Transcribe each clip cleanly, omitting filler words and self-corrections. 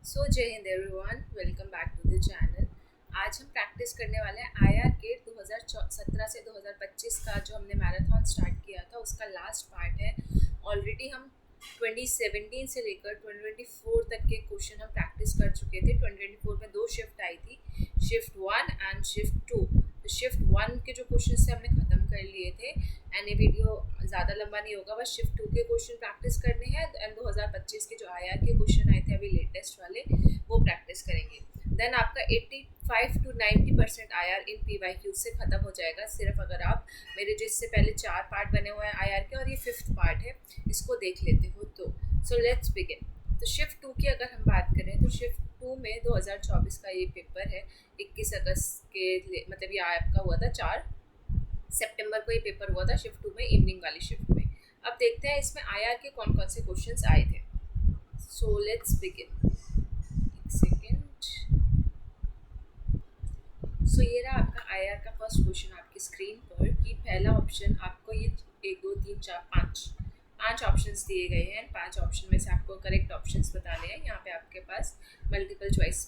So Jai Hind everyone, welcome back to the channel. आज हम practice करने वाले हैं आईआर के 2017 से 2025 का जो हमने मैराथन स्टार्ट किया था उसका लास्ट पार्ट है। ऑलरेडी हम 2017 से लेकर 2024 तक के क्वेश्चन हम प्रैक्टिस कर चुके थे। 2024 में 2 शिफ्ट आई थी, शिफ्ट 1 एंड शिफ्ट 2। तो शिफ्ट 1 के जो क्वेश्चन से हमने ख़त्म कर लिए थे एंड ये वीडियो ज़्यादा लंबा नहीं होगा, बस शिफ्ट 2 के क्वेश्चन प्रैक्टिस करने हैं एंड 2025 के जो आईआर के क्वेश्चन आए थे अभी लेटेस्ट वाले वो प्रैक्टिस करेंगे। देन आपका 85 to 90% आईआर इन पीवाईक्यू से ख़त्म हो जाएगा, सिर्फ अगर आप मेरे जो इससे पहले 4 पार्ट बने हुए हैं आईआर के और ये 5th पार्ट है इसको देख लेते हो तो। So let's begin. तो शिफ्ट 2 की अगर हम बात करें तो शिफ्ट 2 में 2024 का ये पेपर है। 21 अगस्त के मतलब ये आपका हुआ था 4 सितंबर को ये पेपर हुआ था शिफ्ट 2 में, इवनिंग वाली शिफ्ट में। अब देखते हैं इसमें आईआर के कौन कौन से क्वेश्चंस आए थे। So let's begin. एक सेकेंड। सो ये रहा आपका आईआर का फर्स्ट क्वेश्चन आपकी स्क्रीन पर कि पहला ऑप्शन आपको ये 1 2 3 4 5 ऑप्शंस दिए गए हैं। 5 ऑप्शन में से आपको करेक्ट ऑप्शंस बताने हैं। यहाँ पे आपके पास मल्टीपल चॉइस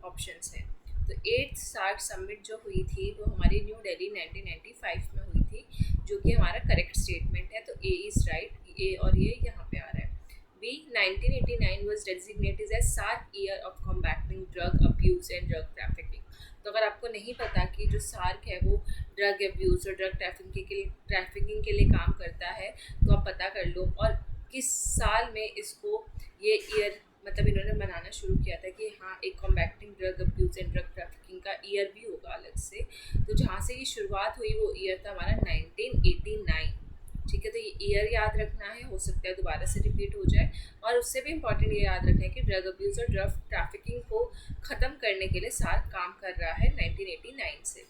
ऑप्शंस हैं। तो 8th सार्क समिट जो हुई थी वो हमारी न्यू दिल्ली 1995 में हुई थी, जो कि हमारा करेक्ट स्टेटमेंट है। तो ए इज़ राइट, ए और ये यहाँ पे आ रहा है। B 1989 was designated as SAARC year of combating drug abuse and drug trafficking. तो अगर आपको नहीं पता कि जो सार्क है वो ड्रग अब्यूज़ और ड्रग ट्रैफिकिंग के लिए काम करता है तो आप पता कर लो। और किस साल में इसको ये ईयर मतलब इन्होंने बनाना शुरू किया था कि हाँ एक combating drug abuse and drug trafficking का ईयर भी होगा अलग से। तो जहाँ से ये शुरुआत हुई वो ईयर था हमारा 1989। ठीक है, तो ये ईयर याद रखना है, हो सकता है दोबारा से रिपीट हो जाए। और उससे भी इम्पॉर्टेंट ये याद रखना है कि ड्रग अब्यूज़ और ड्रग ट्रैफिकिंग को ख़त्म करने के लिए सार्क काम कर रहा है 1989 से।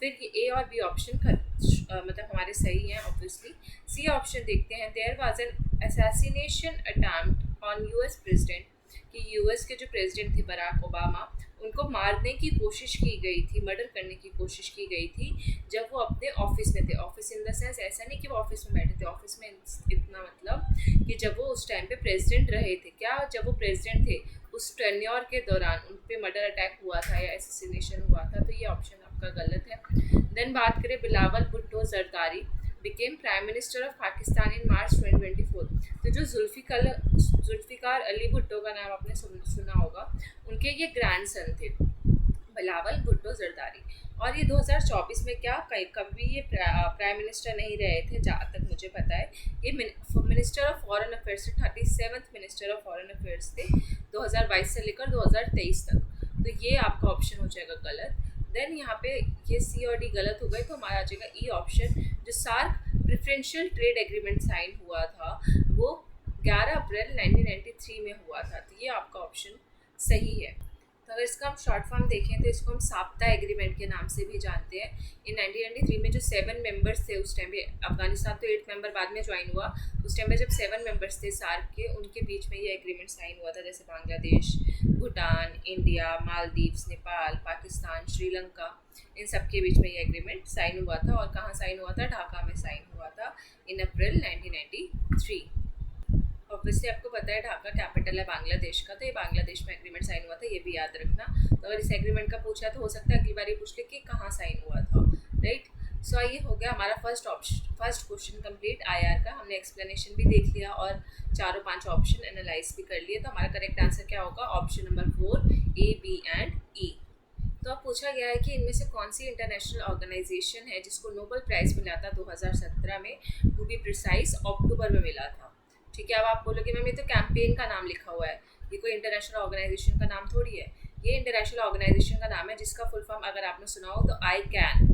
फिर ये ए और बी ऑप्शन मतलब हमारे सही हैं ऑब्वियसली। सी ऑप्शन देखते हैं। There was an assassination attempt on US president, कि यूएस के जो प्रेसिडेंट थे बराक ओबामा, उनको मारने की कोशिश की गई थी, मर्डर करने की कोशिश की गई थी जब वो अपने ऑफिस में थे। ऑफिस इन द सेंस ऐसा नहीं कि वो ऑफिस में बैठे थे, ऑफिस में इतना मतलब कि जब वो उस टाइम पे प्रेसिडेंट रहे थे। क्या जब वो प्रेसिडेंट थे उस टेन्योर के दौरान उन पे मर्डर अटैक हुआ था या असैसिनेशन हुआ था, तो ये ऑप्शन आपका गलत है। देन बात करें Bilawal Bhutto Zardari became Prime Minister of Pakistan in March 2024। तो जो जुल्फ़िकार अली भुट्टो का नाम आपने सुना होगा, उनके ये ग्रैंडसन थे बिलावल भुट्टो जरदारी। और ये 2024 में क्या कभी ये प्राइम मिनिस्टर नहीं रहे थे जहाँ तक मुझे पता है। ये मिनिस्टर ऑफ फॉरेन अफेयर्स थे, 37th minister of foreign affairs थे 2022 से लेकर 2023 तक। तो ये आपका ऑप्शन हो जाएगा गलत। देन यहाँ पे ये सी और डी गलत हो गए, तो हमारा आ जाएगा ई ऑप्शन। जो SAARC preferential trade agreement sign हुआ था वो 11 अप्रैल 1993 में हुआ था, तो ये आपका ऑप्शन सही है। तो अगर इसका हम शॉर्ट फॉर्म देखें तो इसको हम साप्ता एग्रीमेंट के नाम से भी जानते हैं। इन 1993 में जो 7 मेंबर्स थे उस टाइम पे, अफगानिस्तान तो 8 मेंबर बाद में ज्वाइन हुआ, उस टाइम पे जब 7 मेंबर्स थे सार्क के, उनके बीच में ये एग्रीमेंट साइन हुआ था। जैसे बांग्लादेश, भूटान, इंडिया, मालदीव्स, नेपाल, पाकिस्तान, श्रीलंका, इन सब के बीच में ये एग्रीमेंट साइन हुआ था। और कहाँ साइन हुआ था? ढाका में साइन हुआ था इन अप्रैल 1993। ऑब्वियसली आपको पता है ढाका कैपिटल है बांग्लादेश का, तो ये बांग्लादेश में एग्रीमेंट साइन हुआ था, ये भी याद रखना। तो अगर इस एग्रीमेंट का पूछा तो हो सकता है अगली बार ये पूछ ले कि कहाँ साइन हुआ था, राइट। सो ये हो गया हमारा फर्स्ट क्वेश्चन कंप्लीट आईआर का। हमने एक्सप्लेनेशन भी देख लिया और 4-5 ऑप्शन एनालाइज भी कर लिए। तो हमारा करेक्ट आंसर क्या होगा? Option number 4, a, b and e. तो अब पूछा गया है कि इनमें से कौन सी इंटरनेशनल ऑर्गेनाइजेशन है जिसको नोबेल प्राइज़ मिला था 2017 में, टू बी प्रिसाइज अक्टूबर में मिला था। ठीक है, अब आप बोलोगे मैम ये तो कैंपेन का नाम लिखा हुआ है, ये कोई इंटरनेशनल ऑर्गेनाइजेशन का नाम थोड़ी है। ये इंटरनेशनल ऑर्गेनाइजेशन का नाम है जिसका फुल फॉर्म अगर आपने सुना हो तो आई कैन।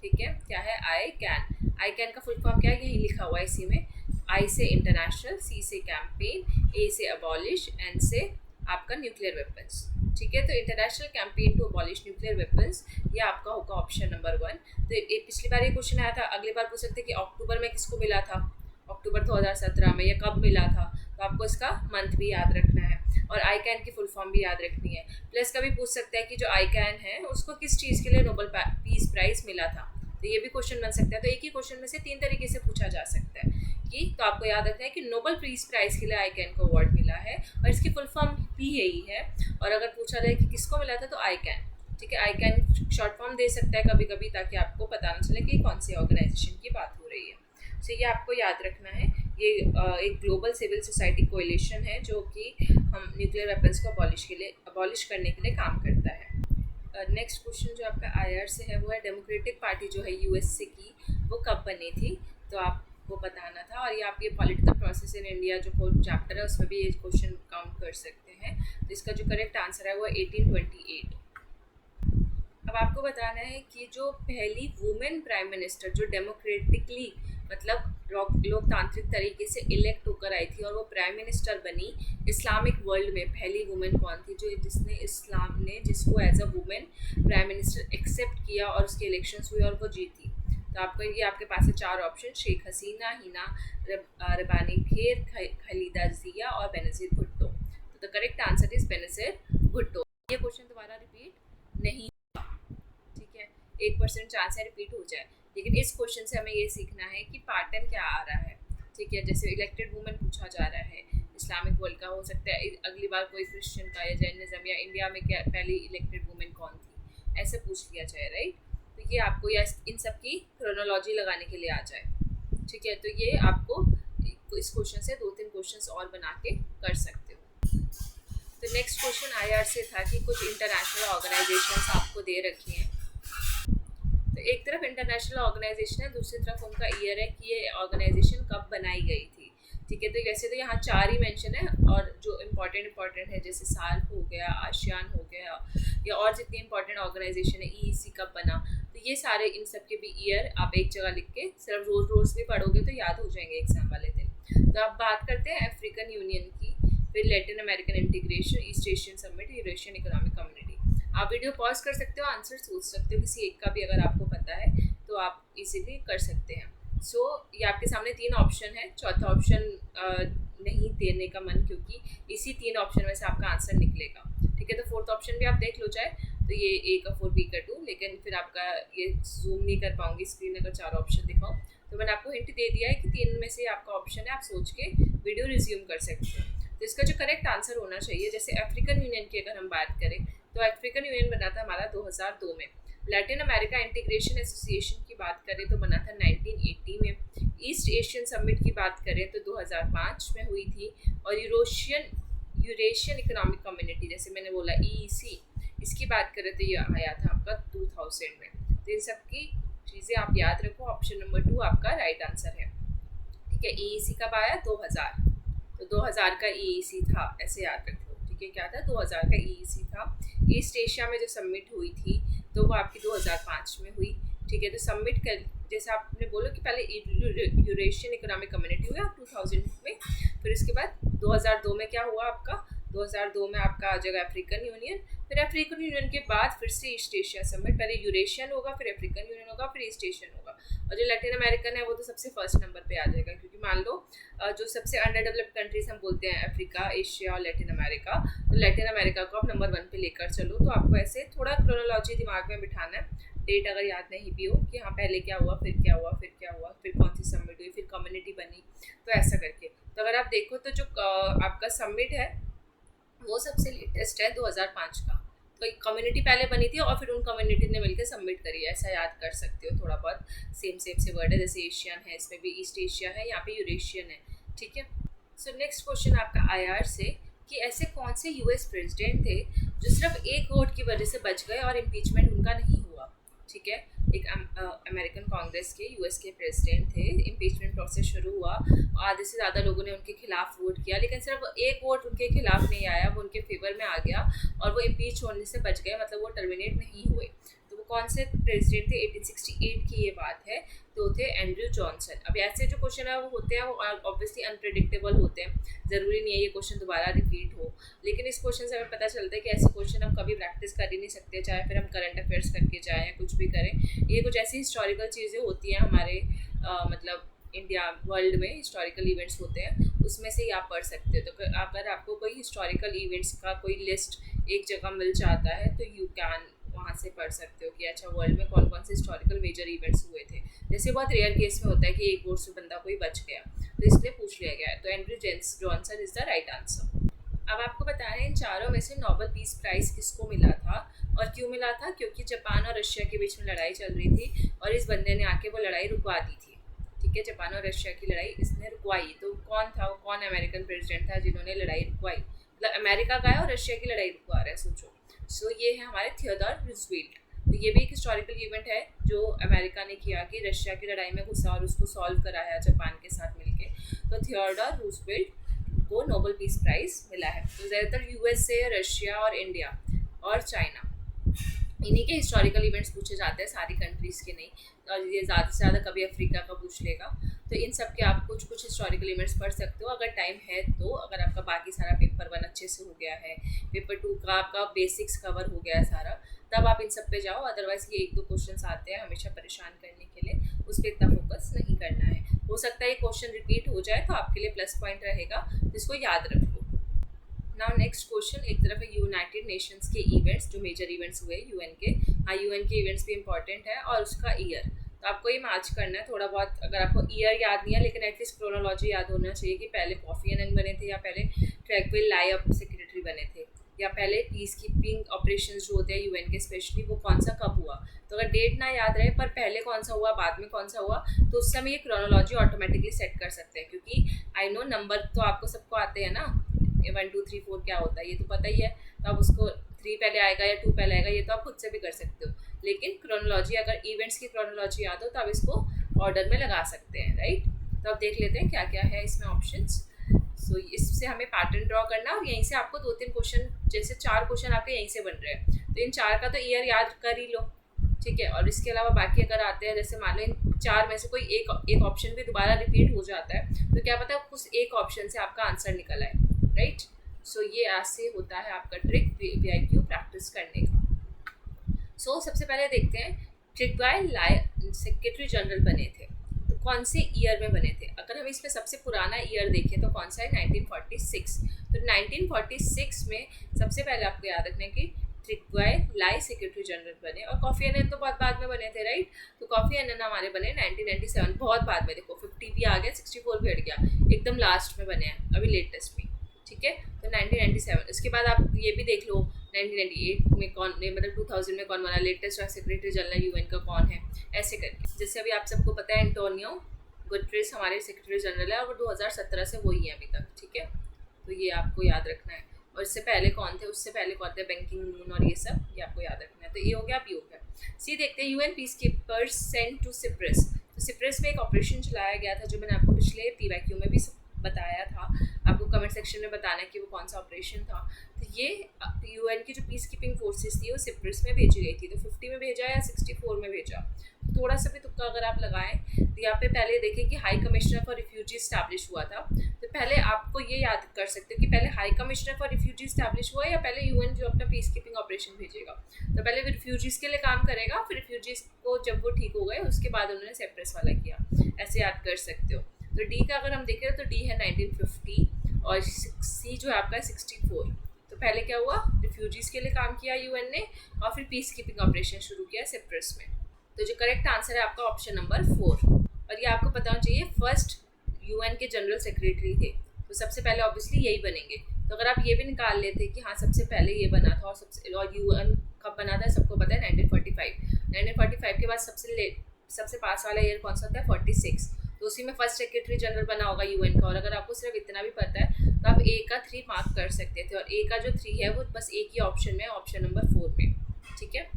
ठीक है, क्या है? I can. आई कैन का फुल फॉर्म क्या है? यही लिखा हुआ है इसी में। आई से इंटरनेशनल, सी से कैंपेन, ए से अबॉलिश, एन से आपका न्यूक्लियर वेपन्स। ठीक है, तो international campaign to abolish nuclear weapons, ये आपका होगा ऑप्शन नंबर 1। तो ये पिछली बार ये क्वेश्चन आया था, अगली बार पूछ सकते कि अक्टूबर में किसको मिला था, अक्टूबर 2017 में, या कब मिला था। तो आपको इसका मंथ भी याद रखना है और आई कैन की फुल फॉर्म भी याद रखनी है। प्लस कभी पूछ सकता है कि जो आई कैन है उसको किस चीज़ के लिए नोबेल पीस प्राइज़ मिला था, तो ये भी क्वेश्चन बन सकता है। तो एक ही क्वेश्चन में से 3 तरीके से पूछा जा सकता है की, तो आपको याद रखना है कि नोबेल पीस प्राइज के लिए आईकैन को अवार्ड मिला है और इसकी फुल फॉर्म भी यही है। और अगर पूछा जाए कि किसको मिला था तो आईकैन, ठीक है, आईकैन शॉर्ट फॉर्म दे सकता है कभी कभी, ताकि आपको पता ना चले कि कौन सी ऑर्गेनाइजेशन की बात हो रही है। तो ये आपको याद रखना है। ये एक ग्लोबल सिविल सोसाइटी कोएलिशन है जो कि हम न्यूक्लियर वेपन्स को अबॉलिश करने के लिए काम करता है। नेक्स्ट क्वेश्चन जो आपका आईआर से है वो है डेमोक्रेटिक पार्टी जो है यूएसए की, वो कब बनी थी, तो आपको बताना था। और ये आप ये पॉलिटिकल प्रोसेस इन इंडिया जो कोई चैप्टर है उसमें भी ये क्वेश्चन काउंट कर सकते हैं। तो इसका जो करेक्ट आंसर है वो 1828। अब आपको बताना है कि जो पहली वुमेन प्राइम मिनिस्टर जो डेमोक्रेटिकली मतलब लोकतांत्रिक तरीके से इलेक्ट होकर आई थी और वो प्राइम मिनिस्टर बनी इस्लामिक वर्ल्ड में, पहली वुमेन कौन थी जो जिसको as a women prime minister accept किया और उसकी इलेक्शंस हुई और वो जीती। तो आपको ये आपके पास है 4 ऑप्शन, शेख हसीना, हिना रबानी खेर, खलीदा जिया और बेनज़ीर भुट्टो। तो the correct answer is Benazir Bhutto. ये क्वेश्चन दोबारा रिपीट नहीं, ठीक है, 1% चांस है रिपीट हो जाए। लेकिन इस क्वेश्चन से हमें ये सीखना है कि पैटर्न क्या आ रहा है, ठीक है। जैसे इलेक्टेड वुमेन पूछा जा रहा है इस्लामिक वर्ल्ड का, हो सकता है अगली बार कोई क्रिश्चियन का या जैनिज्म या इंडिया में क्या पहली इलेक्टेड वुमेन कौन थी, ऐसे पूछ लिया जाए, राइट। तो ये आपको या इन सब की क्रोनोलॉजी लगाने के लिए आ जाए, ठीक है। तो ये आपको इस क्वेश्चन से 2-3 क्वेश्चन और बना के कर सकते हो। तो नेक्स्ट क्वेश्चन आईआर से था कि कुछ इंटरनेशनल ऑर्गेनाइजेशंस आपको दे रखी हैं। तो एक तरफ इंटरनेशनल ऑर्गेनाइजेशन है, दूसरी तरफ उनका ईयर है कि ये ऑर्गेनाइजेशन कब बनाई गई थी, ठीक है। तो वैसे तो यहाँ 4 ही मेंशन है और जो इम्पोर्टेंट है जैसे सार्क हो गया, आसियान हो गया या और जितनी इंपॉर्टेंट ऑर्गेनाइजेशन है, ईईसी कब बना, तो ये सारे इन सब के भी ईयर आप एक जगह लिख के सिर्फ रोज भी पढ़ोगे तो याद हो जाएंगे एग्जाम वाले दिन। तो अब बात करते हैं अफ्रीकन यूनियन की, फिर Latin American integration, east Asian summit, Eurasian economic community. आप वीडियो पॉज कर सकते हो, आंसर सोच सकते हो, किसी एक का भी अगर आपको पता है तो आप इजीली कर सकते हैं। सो ये आपके सामने 3 ऑप्शन है, चौथा ऑप्शन नहीं देने का मन, क्योंकि इसी 3 ऑप्शन में से आपका आंसर निकलेगा, ठीक है। तो 4th ऑप्शन भी आप देख लो चाहे, तो ये A का 4 B का 2, लेकिन फिर आपका ये जूम नहीं कर पाऊंगी स्क्रीन अगर 4 ऑप्शन दिखाओ। तो मैंने आपको हिंट दे दिया है कि 3 में से आपका ऑप्शन है, आप सोच के वीडियो रिज्यूम कर सकते हो। तो इसका जो करेक्ट आंसर होना चाहिए, जैसे अफ्रीकन यूनियन की अगर हम बात करें तो अफ्रीकन यूनियन बना था हमारा 2002 में। लैटिन अमेरिका इंटीग्रेशन एसोसिएशन की बात करें तो बना था 1980 में। ईस्ट एशियन समिट की बात करें तो 2005 में हुई थी। और यूरेशियन इकोनॉमिक कम्युनिटी जैसे मैंने बोला ईईसी, इसकी बात करें तो ये आया था आपका 2000 में। तो इन सब की चीज़ें आप याद रखो, ऑप्शन नंबर 2 आपका राइट आंसर है, ठीक है। ईईसी कब आया? 2000, तो 2000 का ईईसी था, ऐसे याद रखो, ठीक है। क्या था? 2000 का ईईसी था। ईस्ट एशिया में जो समिट हुई थी तो वो आपकी 2005 में हुई, ठीक है। तो समिट कर जैसे आपने बोला कि पहले यूरेशियन इकोनॉमिक कम्युनिटी हुआ 2000 में, फिर उसके बाद 2002 में क्या हुआ आपका, 2002 में आपका आ जाएगा अफ्रीकन यूनियन, फिर अफ्रीकन यूनियन के बाद फिर से ईस्ट एशिया समिट, पहले यूरेशियन होगा, फिर अफ्रीकन यूनियन होगा, फिर ईस्ट एशियन होगा। और जो लैटिन अमेरिकन है वो तो सबसे फर्स्ट नंबर पे आ जाएगा, क्योंकि मान लो जो सबसे अंडर डेवलप्ड कंट्रीज हम बोलते हैं अफ्रीका, एशिया और लैटिन अमेरिका, तो लैटिन अमेरिका को आप नंबर 1 पे लेकर चलो। तो आपको ऐसे थोड़ा क्रोनोलॉजी दिमाग में बिठाना है, डेट अगर याद नहीं भी हो कि हाँ पहले क्या हुआ, फिर क्या हुआ, फिर क्या हुआ, फिर कौन सी समिट हुई, फिर कम्युनिटी बनी, तो ऐसा करके। तो अगर आप देखो तो जो आपका समिट है वो सबसे लेटेस्ट है 2005 का। तो एक कम्युनिटी पहले बनी थी और फिर उन कम्युनिटी ने मिलकर सबमिट करी है, ऐसा याद कर सकते हो। थोड़ा बहुत सेम से वर्ड है, जैसे एशियन है, इसमें भी ईस्ट एशिया है, यहाँ पे यूरेशियन है, ठीक है। सो नेक्स्ट क्वेश्चन आपका आईआर से कि ऐसे कौन से यूएस प्रेसिडेंट थे जो सिर्फ एक वोट की वजह से बच गए और इम्पीचमेंट उनका नहीं हुआ, ठीक है। एक अमेरिकन कांग्रेस के यूएस के प्रेसिडेंट थे, इम्पीचमेंट प्रोसेस शुरू हुआ, आधे से ज़्यादा लोगों ने उनके खिलाफ वोट किया, लेकिन सिर्फ एक वोट उनके खिलाफ नहीं आया, वो उनके फेवर में आ गया और वो इम्पीच होने से बच गए, मतलब वो टर्मिनेट नहीं हुए। तो वो कौन से प्रेसिडेंट थे? 1868 की ये बात है, तो थे एंड्रयू जॉनसन। अब ऐसे जो क्वेश्चन है वो होते हैं वो ऑब्वियसली अनप्रेडिक्टेबल होते हैं, ज़रूरी नहीं है ये क्वेश्चन दोबारा रिपीट हो, लेकिन इस क्वेश्चन से हमें पता चलता है कि ऐसे क्वेश्चन हम कभी प्रैक्टिस कर ही नहीं सकते, चाहे फिर हम करंट अफेयर्स करके जाएँ या कुछ भी करें। ये कुछ ऐसी हिस्टोरिकल चीज़ें होती हैं हमारे मतलब इंडिया वर्ल्ड में हिस्टोरिकल इवेंट्स होते हैं, उसमें से ही आप पढ़ सकते हो। तो अगर आपको कोई हिस्टोरिकल इवेंट्स का कोई लिस्ट एक जगह मिल जाता है तो यू कैन वहाँ से पढ़ सकते हो कि अच्छा वर्ल्ड में कौन कौन से हिस्टोरिकल मेजर इवेंट्स हुए थे। जैसे बहुत रेयर केस में होता है कि एक वोट से बंदा कोई बच गया, तो इसलिए पूछ लिया गया है। तो Andrew Johnson is the right answer. अब आपको बता रहे हैं इन चारों में से नोबेल पीस प्राइज़ किसको मिला था और क्यों मिला था, क्योंकि जापान और रशिया के बीच में लड़ाई चल रही थी और इस बंदे ने आके वो लड़ाई रुकवा दी थी। ठीक है, जापान और रशिया की लड़ाई इसने रुकवाई। तो कौन था वो, कौन अमेरिकन प्रेसिडेंट था जिन्होंने लड़ाई रुकवाई, मतलब अमेरिका का है और रशिया की लड़ाई रुकवा रहा है, सोचो। सो ये है हमारे थियोडोर रूजवेल्ट। तो ये भी एक हिस्टोरिकल इवेंट है जो अमेरिका ने किया कि रशिया की लड़ाई में घुसा और उसको सॉल्व कराया जापान के साथ मिलके। तो थियोडोर रूजवेल्ट को नोबेल पीस प्राइज़ मिला है। तो ज़्यादातर यूएसए, रशिया और इंडिया और चाइना, इन्हीं के हिस्टोरिकल इवेंट्स पूछे जाते हैं, सारी कंट्रीज़ के नहीं। और ये ज़्यादा से ज़्यादा कभी अफ्रीका का पूछ लेगा। तो इन सब के आप कुछ कुछ हिस्टोरिकल इवेंट्स पढ़ सकते हो अगर टाइम है तो। अगर आपका बाकी सारा पेपर 1 अच्छे से हो गया है, पेपर 2 का आपका बेसिक्स कवर हो गया है सारा, तब आप इन सब पे जाओ। अदरवाइज़ ये 1-2 क्वेश्चन आते हैं हमेशा परेशान करने के लिए, उस पर इतना फोकस नहीं करना है। हो सकता है ये क्वेश्चन रिपीट हो जाए तो आपके लिए प्लस पॉइंट रहेगा, तो इसको याद रख लो। नाउ नेक्स्ट क्वेश्चन, एक तरफ है यूनाइटेड नेशंस के इवेंट्स, जो मेजर इवेंट्स हुए यूएन के। हाँ, यूएन के इवेंट्स भी इंपॉर्टेंट है और उसका ईयर। तो आपको ये मैच करना है थोड़ा बहुत। अगर आपको ईयर याद नहीं है लेकिन एटलीस्ट क्रोनोलॉजी याद होना चाहिए कि पहले कॉफी एनन बने थे या पहले ट्रैक्विल लाइअप सेक्रेटरी बने थे, या पहले पीस कीपिंग ऑपरेशंस जो होते हैं यूएन के स्पेशली, वो कौन सा कब हुआ। तो अगर डेट ना याद रहे पर पहले कौन सा हुआ बाद में कौन सा हुआ, तो उस समय ये क्रोनोलॉजी ऑटोमेटिकली सेट कर सकते हैं। क्योंकि आई नो नंबर तो आपको सबको आते हैं ना, 1 2 3 4 क्या होता है ये तो पता ही है। तो आप उसको 3 पहले आएगा या 2 पहले आएगा ये तो आप खुद से भी कर सकते हो। लेकिन क्रोनोलॉजी, अगर इवेंट्स की क्रोनोलॉजी याद हो तो आप इसको ऑर्डर में लगा सकते हैं, राइट। तो अब देख लेते हैं क्या क्या है इसमें ऑप्शंस। सो इससे हमें पैटर्न ड्रॉ करना और यहीं से आपको 2-3 क्वेश्चन, जैसे 4 क्वेश्चन आपके यहीं से बन रहे हैं, तो इन 4 का तो ईयर याद कर ही लो, ठीक है। और इसके अलावा बाकी अगर आते हैं, जैसे मान लो इन 4 में से कोई एक ऑप्शन भी दोबारा रिपीट हो जाता है, तो क्या पता है उस एक ऑप्शन से आपका आंसर निकल आए, राइट। सो ये ऐसे होता है आपका ट्रिक वीआईक्यू प्रैक्टिस करने का। सो सबसे पहले देखते हैं ट्रिगवाय सेक्रेटरी जनरल बने थे, तो कौन से ईयर में बने थे। अगर हम इसमें सबसे पुराना ईयर देखें तो कौन सा है, 1946। तो 1946 में सबसे पहले आपको याद रखना है कि ट्रिगवाय लाई सेक्रेटरी जनरल बने। और कॉफी एनन तो बहुत बाद में बने थे, राइट। तो कॉफी एनन हमारे बने 1997, बहुत बाद में। देखो 50 भी आ गया, 64 भी हट गया, एकदम लास्ट में बने हैं अभी लेटेस्ट में, ठीक है। तो 1997, उसके बाद आप ये भी देख लो 1998 में कौन, मतलब 2000 में कौन बना लेटेस्ट सेक्रेटरी जनरल यूएन का कौन है, ऐसे करके। जैसे अभी आप सबको पता है एंटोनियो गुटेरेस हमारे सेक्रेटरी जनरल है और 2017 से वही है अभी तक, ठीक है। तो ये आपको याद रखना है। और इससे पहले कौन थे, उससे पहले कौन थे, बैंकिंग मून और ये सब, ये आपको याद रखना है। तो ये हो गया, भी हो गया। सी देखते हैं, UN peace keepers sent to Cyprus. तो सिप्रस में एक ऑपरेशन चलाया गया था जो मैंने आपको पिछले पीवाईक्यू में भी बताया था। आपको कमेंट सेक्शन में बताना है कि वो कौन सा ऑपरेशन था। तो ये यूएन की जो पीस कीपिंग फोर्सेस थी वो सिप्रस में भेजी गई थी। तो 50 में भेजा या 64 में भेजा, थोड़ा सा भी तुक्का अगर आप लगाएं तो यहाँ पे पहले देखें कि high commissioner for refugee establish हुआ था। तो पहले आपको ये याद कर सकते हो कि पहले high commissioner for refugee establish हुआ या पहले यूएन जो अपना पीस कीपिंग ऑपरेशन भेजेगा। तो पहले वो रिफ्यूजीज़ के लिए काम करेगा, फिर रिफ्यूजीज़ को जब वो ठीक हो गए उसके बाद उन्होंने सिप्रस वाला किया, ऐसे याद कर सकते हो। तो डी का अगर हम देखें तो डी है 1950 और सी जो है आपका 64। तो पहले क्या हुआ, रिफ्यूजीज़ के लिए काम किया यूएन ने और फिर पीस कीपिंग ऑपरेशन शुरू किया सिप्रस में। तो जो करेक्ट आंसर है आपका ऑप्शन नंबर 4। और ये आपको पता होना चाहिए फर्स्ट यूएन के जनरल सेक्रेटरी थे, तो सबसे पहले ऑब्वियसली यही बनेंगे। तो अगर आप ये भी निकाल लेते कि हाँ सबसे पहले ये बना था और यूएन कब बना था सबको पता है 1945 के बाद सबसे पास वाला ईयर कौन सा था, 46। तो उसी में फर्स्ट सेक्रेटरी जनरल बना होगा यूएन का। और अगर आपको सिर्फ इतना भी पता है तो आप ए का 3 मार्क कर सकते थे, और ए का जो 3 है वो बस एक ही ऑप्शन में, ऑप्शन नंबर 4 में, ठीक है।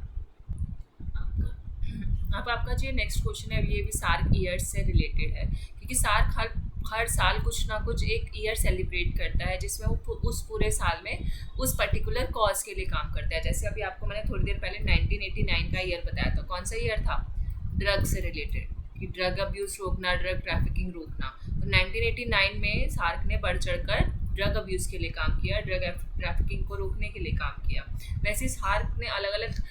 अब आपका जो नेक्स्ट क्वेश्चन है ये भी सार्क ईयर्स से रिलेटेड है, क्योंकि सार्क हर साल कुछ ना कुछ एक ईयर सेलिब्रेट करता है जिसमें वो उस पूरे साल में उस पर्टिकुलर कॉज के लिए काम करता है। जैसे अभी आपको मैंने थोड़ी देर पहले 1989 का ईयर बताया था, कौन सा ईयर था, ड्रग से रिलेटेड, कि ड्रग अब्यूज़ रोकना, ड्रग ट्रैफिकिंग रोकना। तो 1989 में सार्क ने बढ़ चढ़कर ड्रग अब्यूज़ के लिए काम किया, ड्रग ट्रैफिकिंग को रोकने के लिए काम किया। वैसे सार्क ने अलग अलग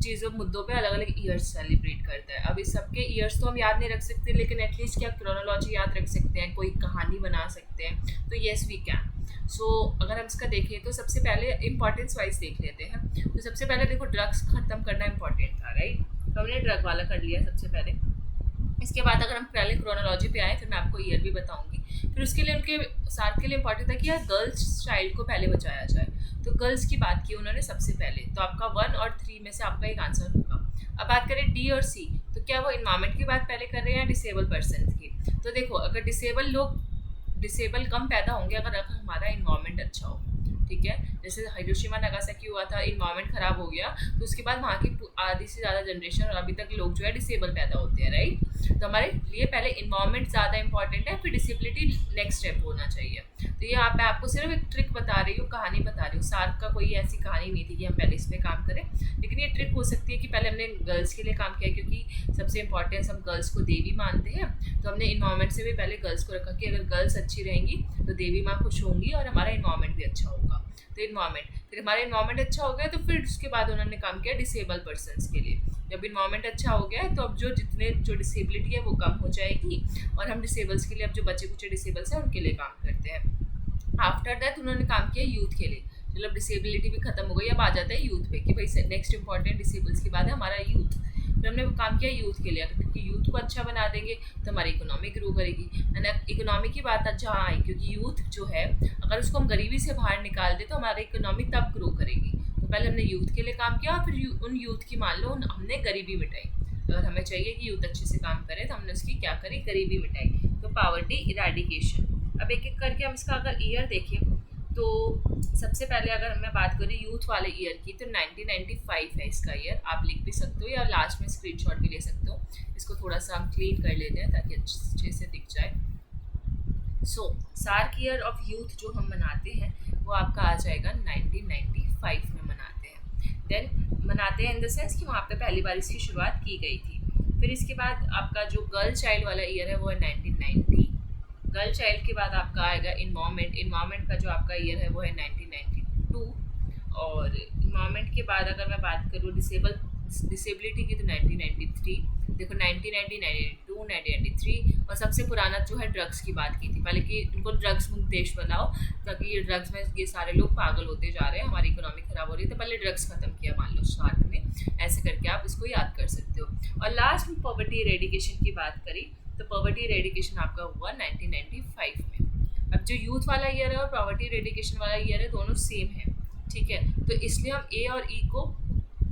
चीज़ों मुद्दों पे अलग अलग ईयर्स सेलिब्रेट करता है। अब इस सबके ईयर्स तो हम याद नहीं रख सकते, लेकिन एटलीस्ट क्या क्रोनोलॉजी याद रख सकते हैं, कोई कहानी बना सकते हैं, तो येस वी कैन। सो अगर हम इसका देखें तो सबसे पहले इंपॉर्टेंस वाइज देख लेते हैं। तो सबसे पहले देखो ड्रग्स ख़त्म करना इंपॉर्टेंट था, राइट। तो हमने ड्रग वाला कर लिया सबसे पहले। इसके बाद अगर हम पहले क्रोनोलॉजी पे आए, फिर मैं आपको ईयर भी बताऊंगी। फिर उसके लिए उनके साथ के लिए इंपॉर्टेंट था कि यार गर्ल्स चाइल्ड को पहले बचाया जाए, तो गर्ल्स की बात की उन्होंने सबसे पहले। तो आपका 1 और 3 में से आपका एक आंसर होगा। अब बात करें डी और सी, तो क्या वो इन्वायरमेंट की बात पहले कर रहे हैं या डिसेबल पर्सन की? तो देखो, अगर डिसेबल कम पैदा होंगे अगर हमारा इन्वायरमेंट अच्छा हो, ठीक है। जैसे हिरोशिमा नागासाकी हुआ था, इन्वायरमेंट खराब हो गया, तो उसके बाद वहाँ की आधी से ज़्यादा जनरेशन और अभी तक लोग जो है डिसेबल पैदा होते हैं, राइट। तो हमारे लिए पहले इन्वायरमेंट ज़्यादा इंपॉर्टेंट है, फिर डिसेबिलिटी नेक्स्ट स्टेप होना चाहिए। तो ये मैं आपको सिर्फ एक ट्रिक बता रही हूँ, कहानी बता रही हूँ। सार्क का कोई ऐसी कहानी नहीं थी कि हम पहले इस पर काम करें, लेकिन ये ट्रिक हो सकती है कि पहले हमने गर्ल्स के लिए काम किया, क्योंकि सबसे इंपॉर्टेंस हम गर्ल्स को देवी मानते हैं। तो हमने इन्वायरमेंट से भी पहले गर्ल्स को रखा कि अगर गर्ल्स अच्छी रहेंगी तो देवी माँ खुश होंगी और हमारा इन्वायरमेंट भी अच्छा होगा। तो इन्वायरमेंट, फिर हमारा इन्वायरमेंट अच्छा हो गया, तो फिर उसके बाद उन्होंने काम किया डिसेबल पर्सनस के लिए। जब इन्वायरमेंट अच्छा हो गया है तो अब जो डिसेबिलिटी है वो कम हो जाएगी, और हम डिसेबल्स के लिए, अब जो बच्चे कुछ डिसेबल्स हैं उनके लिए काम करते हैं। आफ्टर दैट उन्होंने काम किया यूथ के लिए। मतलब डिसेबिलिटी भी खत्म हो गई, अब आ जाता है यूथ पे कि भाई नेक्स्ट इंपॉर्टेंट डिसेबल्स के बाद है हमारा यूथ। फिर हमने वो काम किया यूथ के लिए, क्योंकि यूथ को अच्छा बना देंगे तो हमारी इकोनॉमी ग्रो करेगी। एंड इकोनॉमी की बात जहाँ आई, क्योंकि यूथ जो है अगर उसको हम गरीबी से बाहर निकाल दें तो हमारी इकोनॉमी तब ग्रो करेगी। तो पहले हमने यूथ के लिए काम किया, और फिर उन यूथ की मान लो हमने गरीबी मिटाई। अगर हमें चाहिए कि यूथ अच्छे से काम करे तो हमने उसकी क्या करी, गरीबी मिटाई। तो पावर्टी इरेडिकेशन। अब एक एक करके हम इसका अगर ईयर देखें, तो सबसे पहले अगर मैं बात करूँ यूथ वाले ईयर की, तो 1995 है इसका ईयर। आप लिख भी सकते हो या लास्ट में स्क्रीनशॉट भी ले सकते हो। इसको थोड़ा सा हम क्लीन कर लेते हैं ताकि अच्छे से दिख जाए। सार्क ईयर ऑफ यूथ जो हम मनाते हैं वो आपका आ जाएगा 1995 में मनाते हैं। देन मनाते हैं इन द सेंस कि वहाँ पे पहली बार इसकी शुरुआत की गई थी। फिर इसके बाद आपका जो गर्ल चाइल्ड वाला ईयर है वो है 1990। गर्ल चाइल्ड के बाद आपका आएगा इन्वायरमेंट का जो आपका ईयर है वो है 1992। और इन्वायरमेंट के बाद अगर मैं बात करूँ डिसेबिलिटी की, तो 1993। देखो 1990, 1992, 1993। और सबसे पुराना जो है ड्रग्स की बात की थी पहले कि इनको ड्रग्स मुक्त देश बनाओ, ताकि ये ड्रग्स में ये सारे लोग पागल होते जा रहे हैं, हमारी इकोनॉमी खराब हो रही है, तो पहले ड्रग्स खत्म किया मान लो सार्क ने। ऐसे करके आप इसको याद कर सकते हो। और लास्ट में पॉवर्टी इरेडिकेशन की बात करी, तो पॉवर्टी इरेडिकेशन आपका हुआ 1995 में। अब जो यूथ वाला ईयर है और पॉवर्टी इरेडिकेशन वाला ईयर है, दोनों सेम है, ठीक है। तो इसलिए हम ए और ई को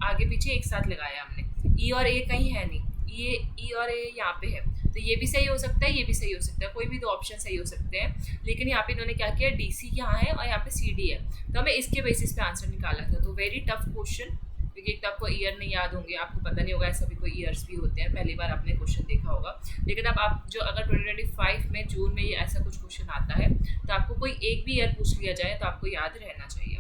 आगे पीछे एक साथ लगाया हमने। ई और ए कहीं है नहीं, ये ई और ए यहाँ पे है, तो ये भी सही हो सकता है, ये भी सही हो सकता है, कोई भी दो ऑप्शन सही हो सकते हैं। लेकिन यहाँ पे इन्होंने क्या किया, डी सी यहाँ है और यहाँ पे सी डी है, तो हमें इसके बेसिस पे आंसर निकाला था। तो वेरी टफ क्वेश्चन, क्योंकि एक तो आपको ईयर नहीं याद होंगे, आपको पता नहीं होगा ऐसा भी कोई ईयर्स भी होते हैं, पहली बार आपने क्वेश्चन देखा होगा। लेकिन अब आप जो अगर 2025 में जून में ये ऐसा कुछ क्वेश्चन आता है, तो आपको कोई एक भी ईयर पूछ लिया जाए तो आपको याद रहना चाहिए,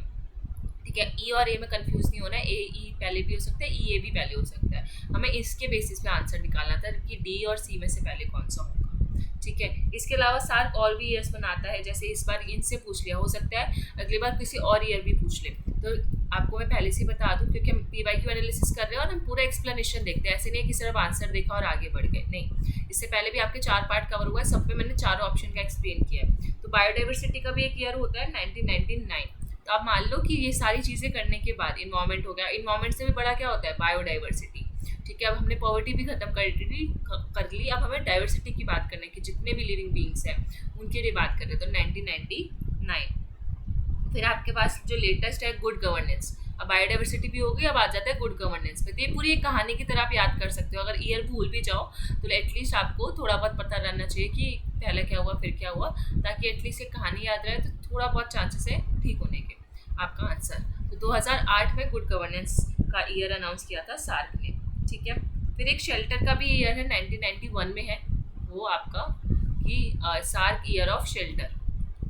ठीक है। ई और ए में कंफ्यूज नहीं होना है, ए ई पहले भी हो सकता है, ई ए भी पहले हो सकता है। हमें इसके बेसिस पे आंसर निकालना था कि डी और सी में से पहले कौन सा होगा, ठीक है। इसके अलावा सार्क और भी ईयर्स बनाता है, जैसे इस बार इनसे पूछ लिया, हो सकता है अगली बार किसी और ईयर भी पूछ ले। तो आपको मैं पहले से बता दूं, क्योंकि हम PYQ एनालिसिस कर रहे हैं और हम पूरा एक्सप्लेनेशन देखते हैं, ऐसे नहीं है कि सिर्फ आंसर देखा और आगे बढ़ गए, नहीं। इससे पहले भी आपके 4 पार्ट कवर हुआ है, सब पे मैंने चारों ऑप्शन का एक्सप्लेन किया है। तो बायोडाइवर्सिटी का भी एक ईयर होता है 1999। तो आप मान लो कि ये सारी चीज़ें करने के बाद इन्वायरमेंट हो गया, इन्वायरमेंट से भी बड़ा क्या होता है, बायोडाइवर्सिटी, ठीक है। अब हमने पॉवर्टी भी खत्म कर ली, अब हमें डाइवर्सिटी की बात करने की, जितने भी लिविंग बींग्स हैं उनके लिए बात कर रहे हैं। तो 1999। फिर आपके पास जो लेटेस्ट है गुड गवर्नेंस। अब बायोडाइवर्सिटी भी होगी, अब आ जाता है गुड गवर्नेंस पे। तो ये पूरी एक कहानी की तरह आप याद कर सकते हो। अगर ईयर भूल भी जाओ तो एटलीस्ट आपको थोड़ा बहुत पता रहना चाहिए कि पहले क्या हुआ फिर क्या हुआ, ताकि एटलीस्ट एक कहानी याद रहे, तो थोड़ा बहुत चांसेस है ठीक होने के। आपका आंसर तो 2008 में गुड गवर्नेंस का ईयर अनाउंस किया था सार्क ने, ठीक है। फिर एक शेल्टर का भी ईयर है 1991 में है, वो आपका कि सार्क ईयर ऑफ शेल्टर।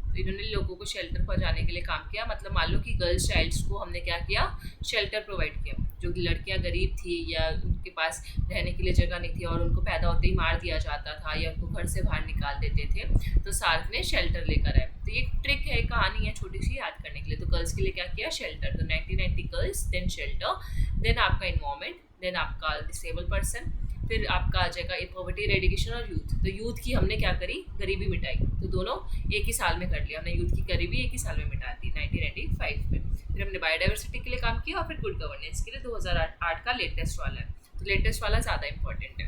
तो इन्होंने लोगों को शेल्टर पहुंचाने के लिए काम किया। मतलब मान लो कि गर्ल्स चाइल्ड्स को हमने क्या किया, शेल्टर प्रोवाइड किया। जो लड़कियां गरीब थी या उनके पास रहने के लिए जगह नहीं थी और उनको पैदा होते ही मार दिया जाता था या उनको घर से बाहर निकाल देते थे, तो सार्क ने शेल्टर लेकर आए। तो ये ट्रिक है, कहानी है छोटी सी याद करने के लिए। तो गर्ल्स के लिए क्या किया, शेल्टर। तो 1990 गर्ल्स, देन शेल्टर, देन आपका इन्वायरमेंट, देन आपका डिसेबल पर्सन, फिर आपका आ जाएगा पॉवर्टी इरेडिकेशन और यूथ। तो यूथ की हमने क्या करी, गरीबी मिटाई। तो दोनों एक ही साल में कर लिया हमने, यूथ की गरीबी एक ही साल में मिटा दी 1995 में। फिर हमने बायोडाइवर्सिटी के लिए काम किया और फिर गुड गवर्नेंस के लिए 2008 का लेटेस्ट वाला है। तो लेटेस्ट वाला ज़्यादा इंपॉर्टेंट है।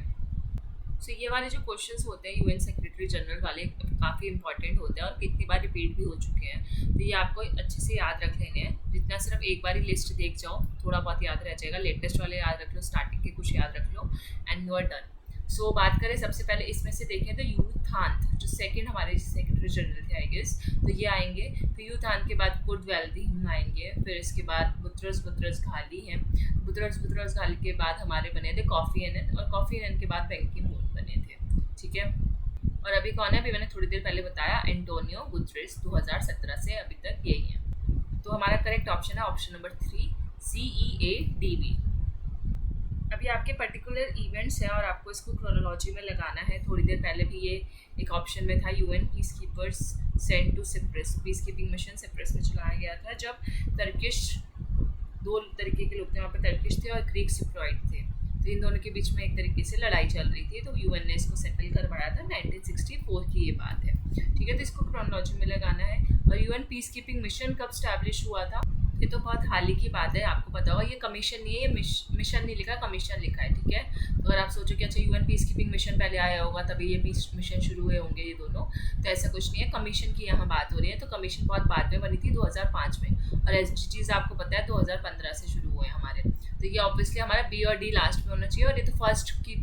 सो ये वाले जो क्वेश्चंस होते हैं यूएन सेक्रेटरी जनरल वाले काफ़ी इंपॉर्टेंट होते हैं और कितनी बार रिपीट भी हो चुके हैं, तो ये आपको अच्छे से याद रख लेने हैं। जितना सिर्फ एक बार ही लिस्ट देख जाओ थोड़ा बहुत याद रह जाएगा। लेटेस्ट वाले याद रख लो, स्टार्टिंग के कुछ याद रख लो एंड यू आर डन। सो बात करें सबसे पहले इसमें से देखें तो यूथांत जो सेकंड हमारे सेक्रेटरी जनरल थे आई गेस, तो ये आएंगे। फिर यूथांत के बाद कुर्दवेल्दी हम आएंगे। फिर इसके बाद बुतरस घाली हैं। बुतरस घाली के बाद हमारे बने थे कॉफ़ी एनन, और कॉफ़ी एनन के बाद बैंक की मून बने थे। ठीक है, और अभी कौन है? अभी मैंने थोड़ी देर पहले बताया, एंटोनियो गुतरेस 2017 से अभी तक यही है। तो हमारा करेक्ट ऑप्शन है ऑप्शन नंबर 3 CEADB। अभी आपके पर्टिकुलर इवेंट्स हैं और आपको इसको क्रोनोलॉजी में लगाना है। थोड़ी देर पहले भी ये एक ऑप्शन में था, UN peace keepers send to Cyprus, peace keeping mission Cyprus में चलाया गया था जब टर्किश, दो तरीके के लोग थे वहाँ पे, टर्किश थे और ग्रीक सिप्रॉइड थे। तो इन दोनों के बीच में एक तरीके से लड़ाई चल रही थी, तो यूएन ने इसको सेटल करवाया था। 1964 की ये बात है। ठीक है, तो इसको क्रोनोलॉजी में लगाना है। और यूएन पीस कीपिंग मिशन कब स्टैब्लिश हुआ था? ये तो बहुत हाल ही की बात है, आपको पता होगा। ये कमीशन नहीं है, ये मिशन नहीं लिखा, कमीशन लिखा है। ठीक है, तो अगर आप सोचो कि अच्छा यूएन पीस कीपिंग मिशन पहले आया होगा तभी ये पीस मिशन शुरू हुए होंगे ये दोनों, तो ऐसा कुछ नहीं है। कमीशन की यहाँ बात हो रही है, तो कमीशन बहुत बाद में बनी थी 2005 में, और SDGs आपको पता है 2015 से शुरू हुए हमारे। तो ये ऑब्वियसली हमारा B और D लास्ट में होना चाहिए, और ये तो फर्स्ट की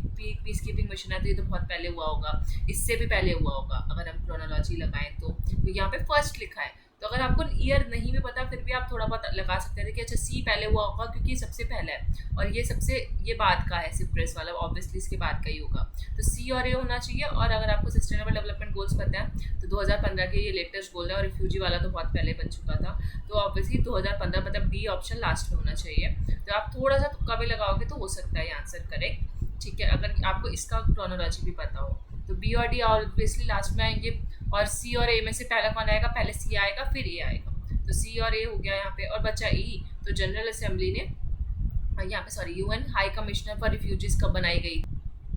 पीस कीपिंग मिशन है, तो ये तो बहुत पहले हुआ होगा, इससे भी पहले हुआ होगा अगर हम क्रोनोलॉजी लगाएं तो यहाँ पे फर्स्ट लिखा है। तो अगर आपको ईयर नहीं भी पता फिर भी आप थोड़ा बहुत लगा सकते थे कि अच्छा C पहले हुआ होगा क्योंकि ये सबसे पहले है, और ये बाद का है सिप्रेस वाला, ऑब्वियसली इसके बाद का ही होगा। तो C और A होना चाहिए। और अगर आपको सस्टेनेबल डेवलपमेंट गोल्स पता है तो 2015 के ये लेटेस्ट गोल है, और रिफ्यूजी वाला तो बहुत पहले बन चुका था, तो ऑब्वियसली 2015 मतलब D ऑप्शन लास्ट में होना चाहिए। तो आप थोड़ा सा तुक्का भी लगाओगे तो हो सकता है ये आंसर करेक्ट। ठीक है, अगर आपको इसका क्रोनोलॉजी भी पता हो तो B और D ऑब्वियसली लास्ट में आएंगे, और C और A में से पहला कौन आएगा? पहले C आएगा फिर A आएगा, तो C और A हो गया यहाँ पे। और बचा E, तो जनरल असेंबली ने यहाँ पे UN high commissioner for refugees कब बनाई गई?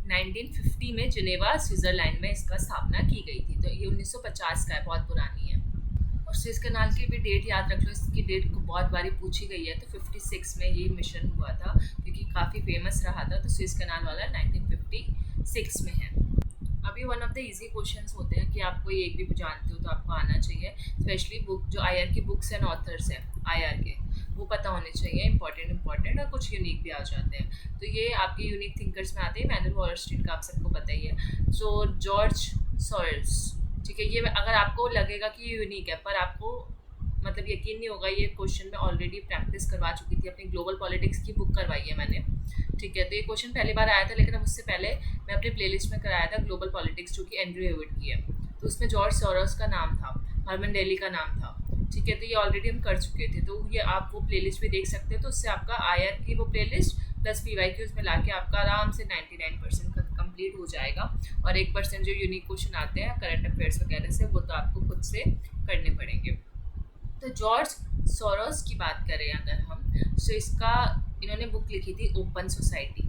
1950 में जिनेवा स्विट्जरलैंड में इसका स्थापना की गई थी। तो ये 1950 का है, बहुत पुरानी है। और स्विस कनाल की भी डेट याद रख लो, इसकी डेट को बहुत बारी पूछी गई है। तो 56 में ये मिशन हुआ था क्योंकि काफ़ी फेमस रहा था, तो स्विस कनाल वाला 1956 में है। अभी one of the easy questions होते हैं कि आप कोई एक भी जानते हो तो आपको आना चाहिए, स्पेशली बुक जो आईआर की बुक्स एंड ऑथर्स हैं आईआर के, वो पता होने चाहिए, इंपॉर्टेंट, और कुछ यूनिक भी आ जाते हैं। तो ये आपके यूनिक थिंकर्स में आते हैं। इमैनुअल वॉलरस्टीन का आप सबको पता ही है। सो जॉर्ज सोरोस, ठीक है, ये अगर आपको लगेगा कि ये यूनिक है पर आपको मतलब यकीन नहीं होगा, ये क्वेश्चन मैं ऑलरेडी प्रैक्टिस करवा चुकी थी, अपनी ग्लोबल पॉलिटिक्स की बुक करवाई है मैंने। ठीक है, तो ये क्वेश्चन पहली बार आया था, लेकिन उससे पहले मैं अपनी प्लेलिस्ट में कराया था ग्लोबल पॉलिटिक्स जो कि एंड्रयू हेविट की है। तो उसमें जॉर्ज सोरोस का नाम था, हरमन डेली का नाम था। ठीक है, तो ये ऑलरेडी हम कर चुके थे, तो ये आप वो प्लेलिस्ट भी देख सकते हैं। तो उससे आपका आईआर की वो प्लेलिस्ट प्लस PYQ में ला के आपका आराम से 99% कंप्लीट हो जाएगा। और 1% जो यूनिक क्वेश्चन आते हैं करंट अफेयर्स वगैरह से, वो तो आपको खुद से करने पड़ेंगे। तो जॉर्ज सोरोस की बात करें अगर हम, तो इन्होंने बुक लिखी थी ओपन सोसाइटी।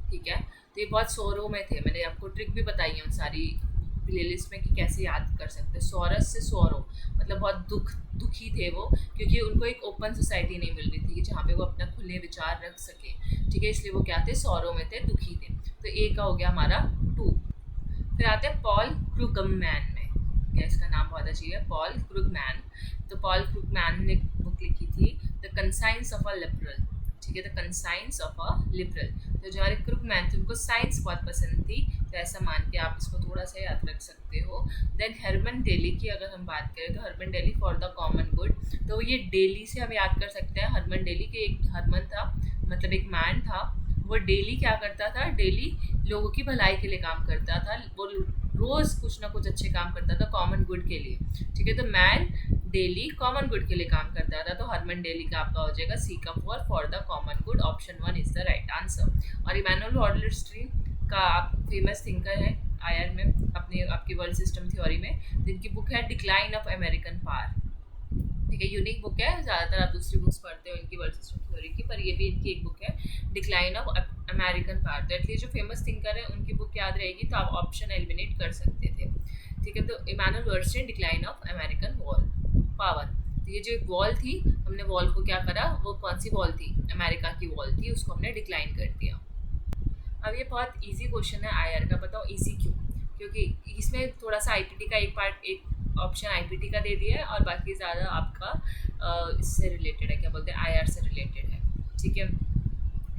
ठीक है, तो ये बहुत सोरो में थे, मैंने आपको ट्रिक भी बताई है उन सारी प्लेलिस्ट में कि कैसे याद कर सकते हैं। सोरस से सोरो मतलब बहुत दुखी थे वो, क्योंकि उनको एक ओपन सोसाइटी नहीं मिल रही थी जहाँ पे वो अपना खुले विचार रख सके। ठीक है, इसलिए वो क्या थे? सोरो में थे, दुखी थे। तो ए का हो गया हमारा 2। फिर आते हैं पॉल क्रूगमैन में, क्या इसका नाम बहुत अजीब है, पॉल क्रूगमैन। तो पॉल क्रूगमैन ने बुक लिखी थी the conscience of a liberal. ठीक है, the conscience of a liberal. तो जो हमारे क्रूगमैन थे उनको साइंस बहुत पसंद थी, तो ऐसा मान के आप इसको थोड़ा सा याद रख सकते हो। देन हरमन डेली की अगर हम बात करें तो Herman Daly for the common good, तो ये डेली से हम याद कर सकते हैं। हरमन डेली के एक हरमन था, मतलब एक मैन था, वो डेली क्या करता था? डेली लोगों की भलाई के लिए काम करता था, वो रोज़ कुछ ना कुछ अच्छे काम करता था कॉमन गुड के लिए। ठीक है, तो मैन डेली कॉमन गुड के लिए काम करता था, तो हरमन डेली का आपका हो जाएगा सी का for the common good, option 1 is the right answer. और इमैनुअल वॉलरस्टीन का आप फेमस थिंकर है आईआर में, आपकी वर्ल्ड सिस्टम थ्योरी में, जिनकी बुक है डिक्लाइन ऑफ अमेरिकन पावर। ठीक है, यूनिक बुक है, ज़्यादातर आप दूसरी बुक्स पढ़ते हो इनकी वर्ल्ड सिस्टम थ्योरी की, पर ये भी इनकी एक बुक है डिक्लाइन ऑफ अमेरिकन पावर। तो एटलीस्ट जो फेमस थिंकर है उनकी बुक याद रहेगी, तो आप ऑप्शन एलिमिनेट कर सकते थे। ठीक है, तो Immanuel Wallerstein decline of American power. तो ये जो एक वॉल थी, हमने वॉल को क्या करा, वो कौन सी वॉल थी? अमेरिका की वॉल थी, उसको हमने डिक्लाइन कर दिया। अब ये बहुत इजी क्वेश्चन है आईआर का, बताओ इजी क्यों? क्योंकि इसमें थोड़ा सा आईपीटी का एक ऑप्शन आईपीटी का दे दिया है और बाकी ज़्यादा आपका इससे रिलेटेड है, क्या बोलते हैं, आईआर से रिलेटेड है, ठीक है।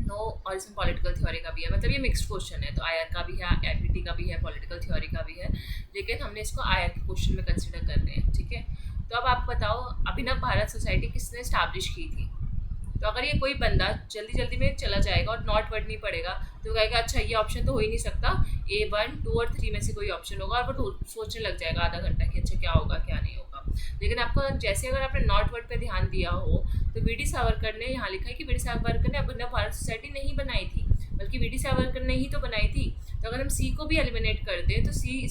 नो, और इसमें पॉलिटिकल थ्योरी का भी है, मतलब ये मिक्स्ड क्वेश्चन है, तो आईआर का भी है, आईपीटी का भी है, पॉलिटिकल थ्योरी का भी है, लेकिन हमने इसको आईआर के क्वेश्चन में कंसिडर कर रहे हैं, ठीक है। तो अब आप बताओ, अभिनव भारत सोसाइटी किसने स्टैब्लिश की थी? तो अगर ये कोई बंदा जल्दी जल्दी में चला जाएगा और नॉट वर्ड नहीं पड़ेगा तो कहेगा अच्छा ये ऑप्शन तो हो ही नहीं सकता, A1, 2 और 3 में से कोई ऑप्शन होगा, और वो सोचने लग जाएगा आधा घंटा कि अच्छा क्या होगा क्या नहीं होगा। लेकिन आपको जैसे अगर आपने नॉट वर्ड पे ध्यान दिया हो तो वी.डी. सावरकर ने यहाँ लिखा है कि वी.डी. सावरकर ने अभिनव भारत सोसाइटी नहीं बनाई थी, बल्कि वी.डी. सावरकर ने ही तो बनाई थी। तो अगर हम सी को भी एलिमिनेट कर दें तो सी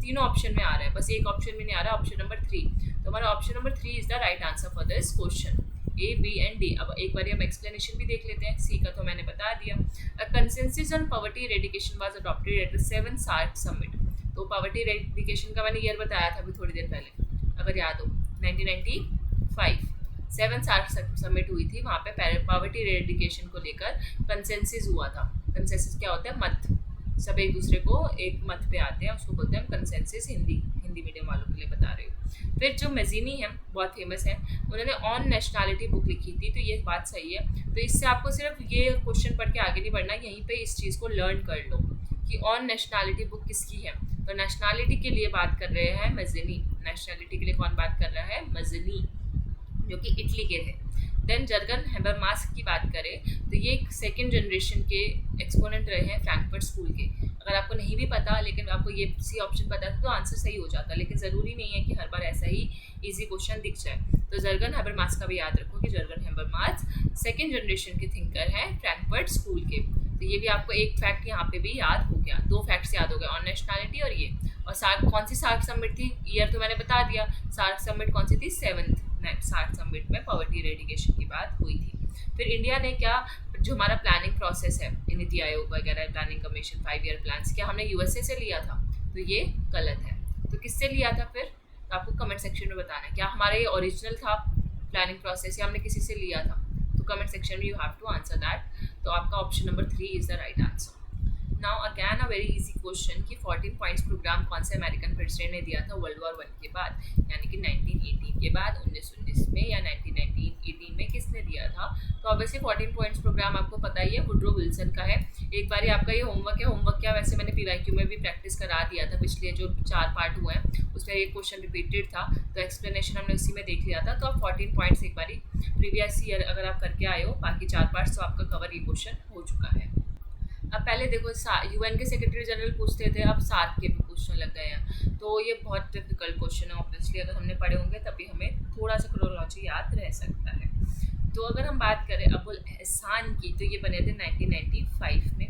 तीनों ऑप्शन में आ रहा है, बस एक ऑप्शन में नहीं आ रहा, ऑप्शन नंबर 3। तो हमारा option number 3 is the right answer for this question, A, B and D। अब एक बार हम एक्सप्लेनेशन भी देख लेते हैं। सी का तो मैंने बता दिया। अ consensus on poverty eradication was adopted at the 7th SAARC summit. तो पॉवर्टी इरेडिकेशन का मैंने ईयर बताया था अभी थोड़ी देर पहले, अगर याद हो, 1995 7th SAARC समिट हुई थी, वहाँ पे पॉवर्टी इरेडिकेशन को लेकर कंसेंसस हुआ था। कंसेंसस क्या होता है? मत, सब एक दूसरे को एक मत पे आते हैं, उसको बोलते हैं कंसेंसस। हिंदी मीडियम वालों के लिए बता रही हूँ। फिर जो मजीनी है, बहुत फेमस है, उन्होंने ऑन नेशनैलिटी बुक लिखी थी, तो ये बात सही है। तो इससे आपको सिर्फ ये क्वेश्चन पढ़ के आगे नहीं बढ़ना, यहीं पे इस चीज़ को लर्न कर लो कि ऑन नेशनैलिटी बुक किसकी है। तो नेशनैलिटी के लिए बात कर रहे हैं मजीनी। नेशनैलिटी के लिए कौन बात कर रहा है? मजीनी, जो कि इटली के थे। देन जर्गन हैबरमास की बात करें तो ये सेकेंड जनरेशन के एक्सपोनेंट रहे हैं फ्रैंकफर्ट स्कूल के। अगर आपको नहीं भी पता लेकिन आपको ये सी ऑप्शन पता था तो आंसर सही हो जाता, लेकिन ज़रूरी नहीं है कि हर बार ऐसा ही इजी क्वेश्चन दिख जाए। तो जर्गन हैबरमास का भी याद रखो कि जर्गन हैबरमास सेकेंड जनरेशन के थिंकर हैं फ्रैंकफर्ट स्कूल के। तो ये भी आपको एक फैक्ट यहाँ पे भी याद हो गया, 2 फैक्ट्स याद हो गए, ऑन नेशनैलिटी और ये। और सार्क, कौन सी सार्क समिट थी? ईयर तो मैंने बता दिया। सार्क समिट कौन सी थी? 7th सार्क समिट में पॉवर्टी इरेडिकेशन की बात हुई थी। फिर इंडिया ने क्या, जो हमारा प्लानिंग प्रोसेस है, नीति आयोग वगैरह, प्लानिंग कमीशन, 5 ईयर प्लान्स, क्या हमने यूएसए से लिया था? तो ये गलत है। तो किससे लिया था फिर? तो आपको कमेंट सेक्शन में बताना है क्या हमारा ये ओरिजिनल था प्लानिंग प्रोसेस या हमने किसी से लिया था। तो कमेंट सेक्शन में you have to answer that. तो आपका option number 3 is the right answer. Now again a very easy question कि 14 पॉइंट्स प्रोग्राम कौन से अमेरिकन प्रेसिडेंट ने दिया था वर्ल्ड वॉर 1 के बाद, यानी कि 1918 के बाद, 1919 में या 1918 में किसने दिया था? तो ऑब्वियसली 14 पॉइंट्स प्रोग्राम आपको पता ही है, वुड्रो विल्सन का है। एक बार आपका ये होमवर्क है, होमवर्क क्या, वैसे मैंने पीवाईक्यू में भी प्रैक्टिस करा दिया था, पिछले जो 4 पार्ट हुए हैं उसमें एक क्वेश्चन रिपीटेड था, तो एक्सप्लेनेशन हमने उसी में देख लिया था। तो आप 14 पॉइंट्स एक बारी प्रीवियस ईयर अगर आप करके आए हो, बाकी 4 पार्ट्स तो आपका कवर ये क्वेश्चन हो चुका है। अब पहले देखो यूएन के सेक्रेटरी जनरल पूछते थे, अब सार्क के भी पूछने लग गए हैं, तो ये बहुत डिफिकल्ट क्वेश्चन है। ऑब्वियसली अगर हमने पढ़े होंगे तभी हमें थोड़ा सा क्रोनोलॉजी याद रह सकता है। तो अगर हम बात करें अबुल एहसान की, तो ये बने थे 1995 में।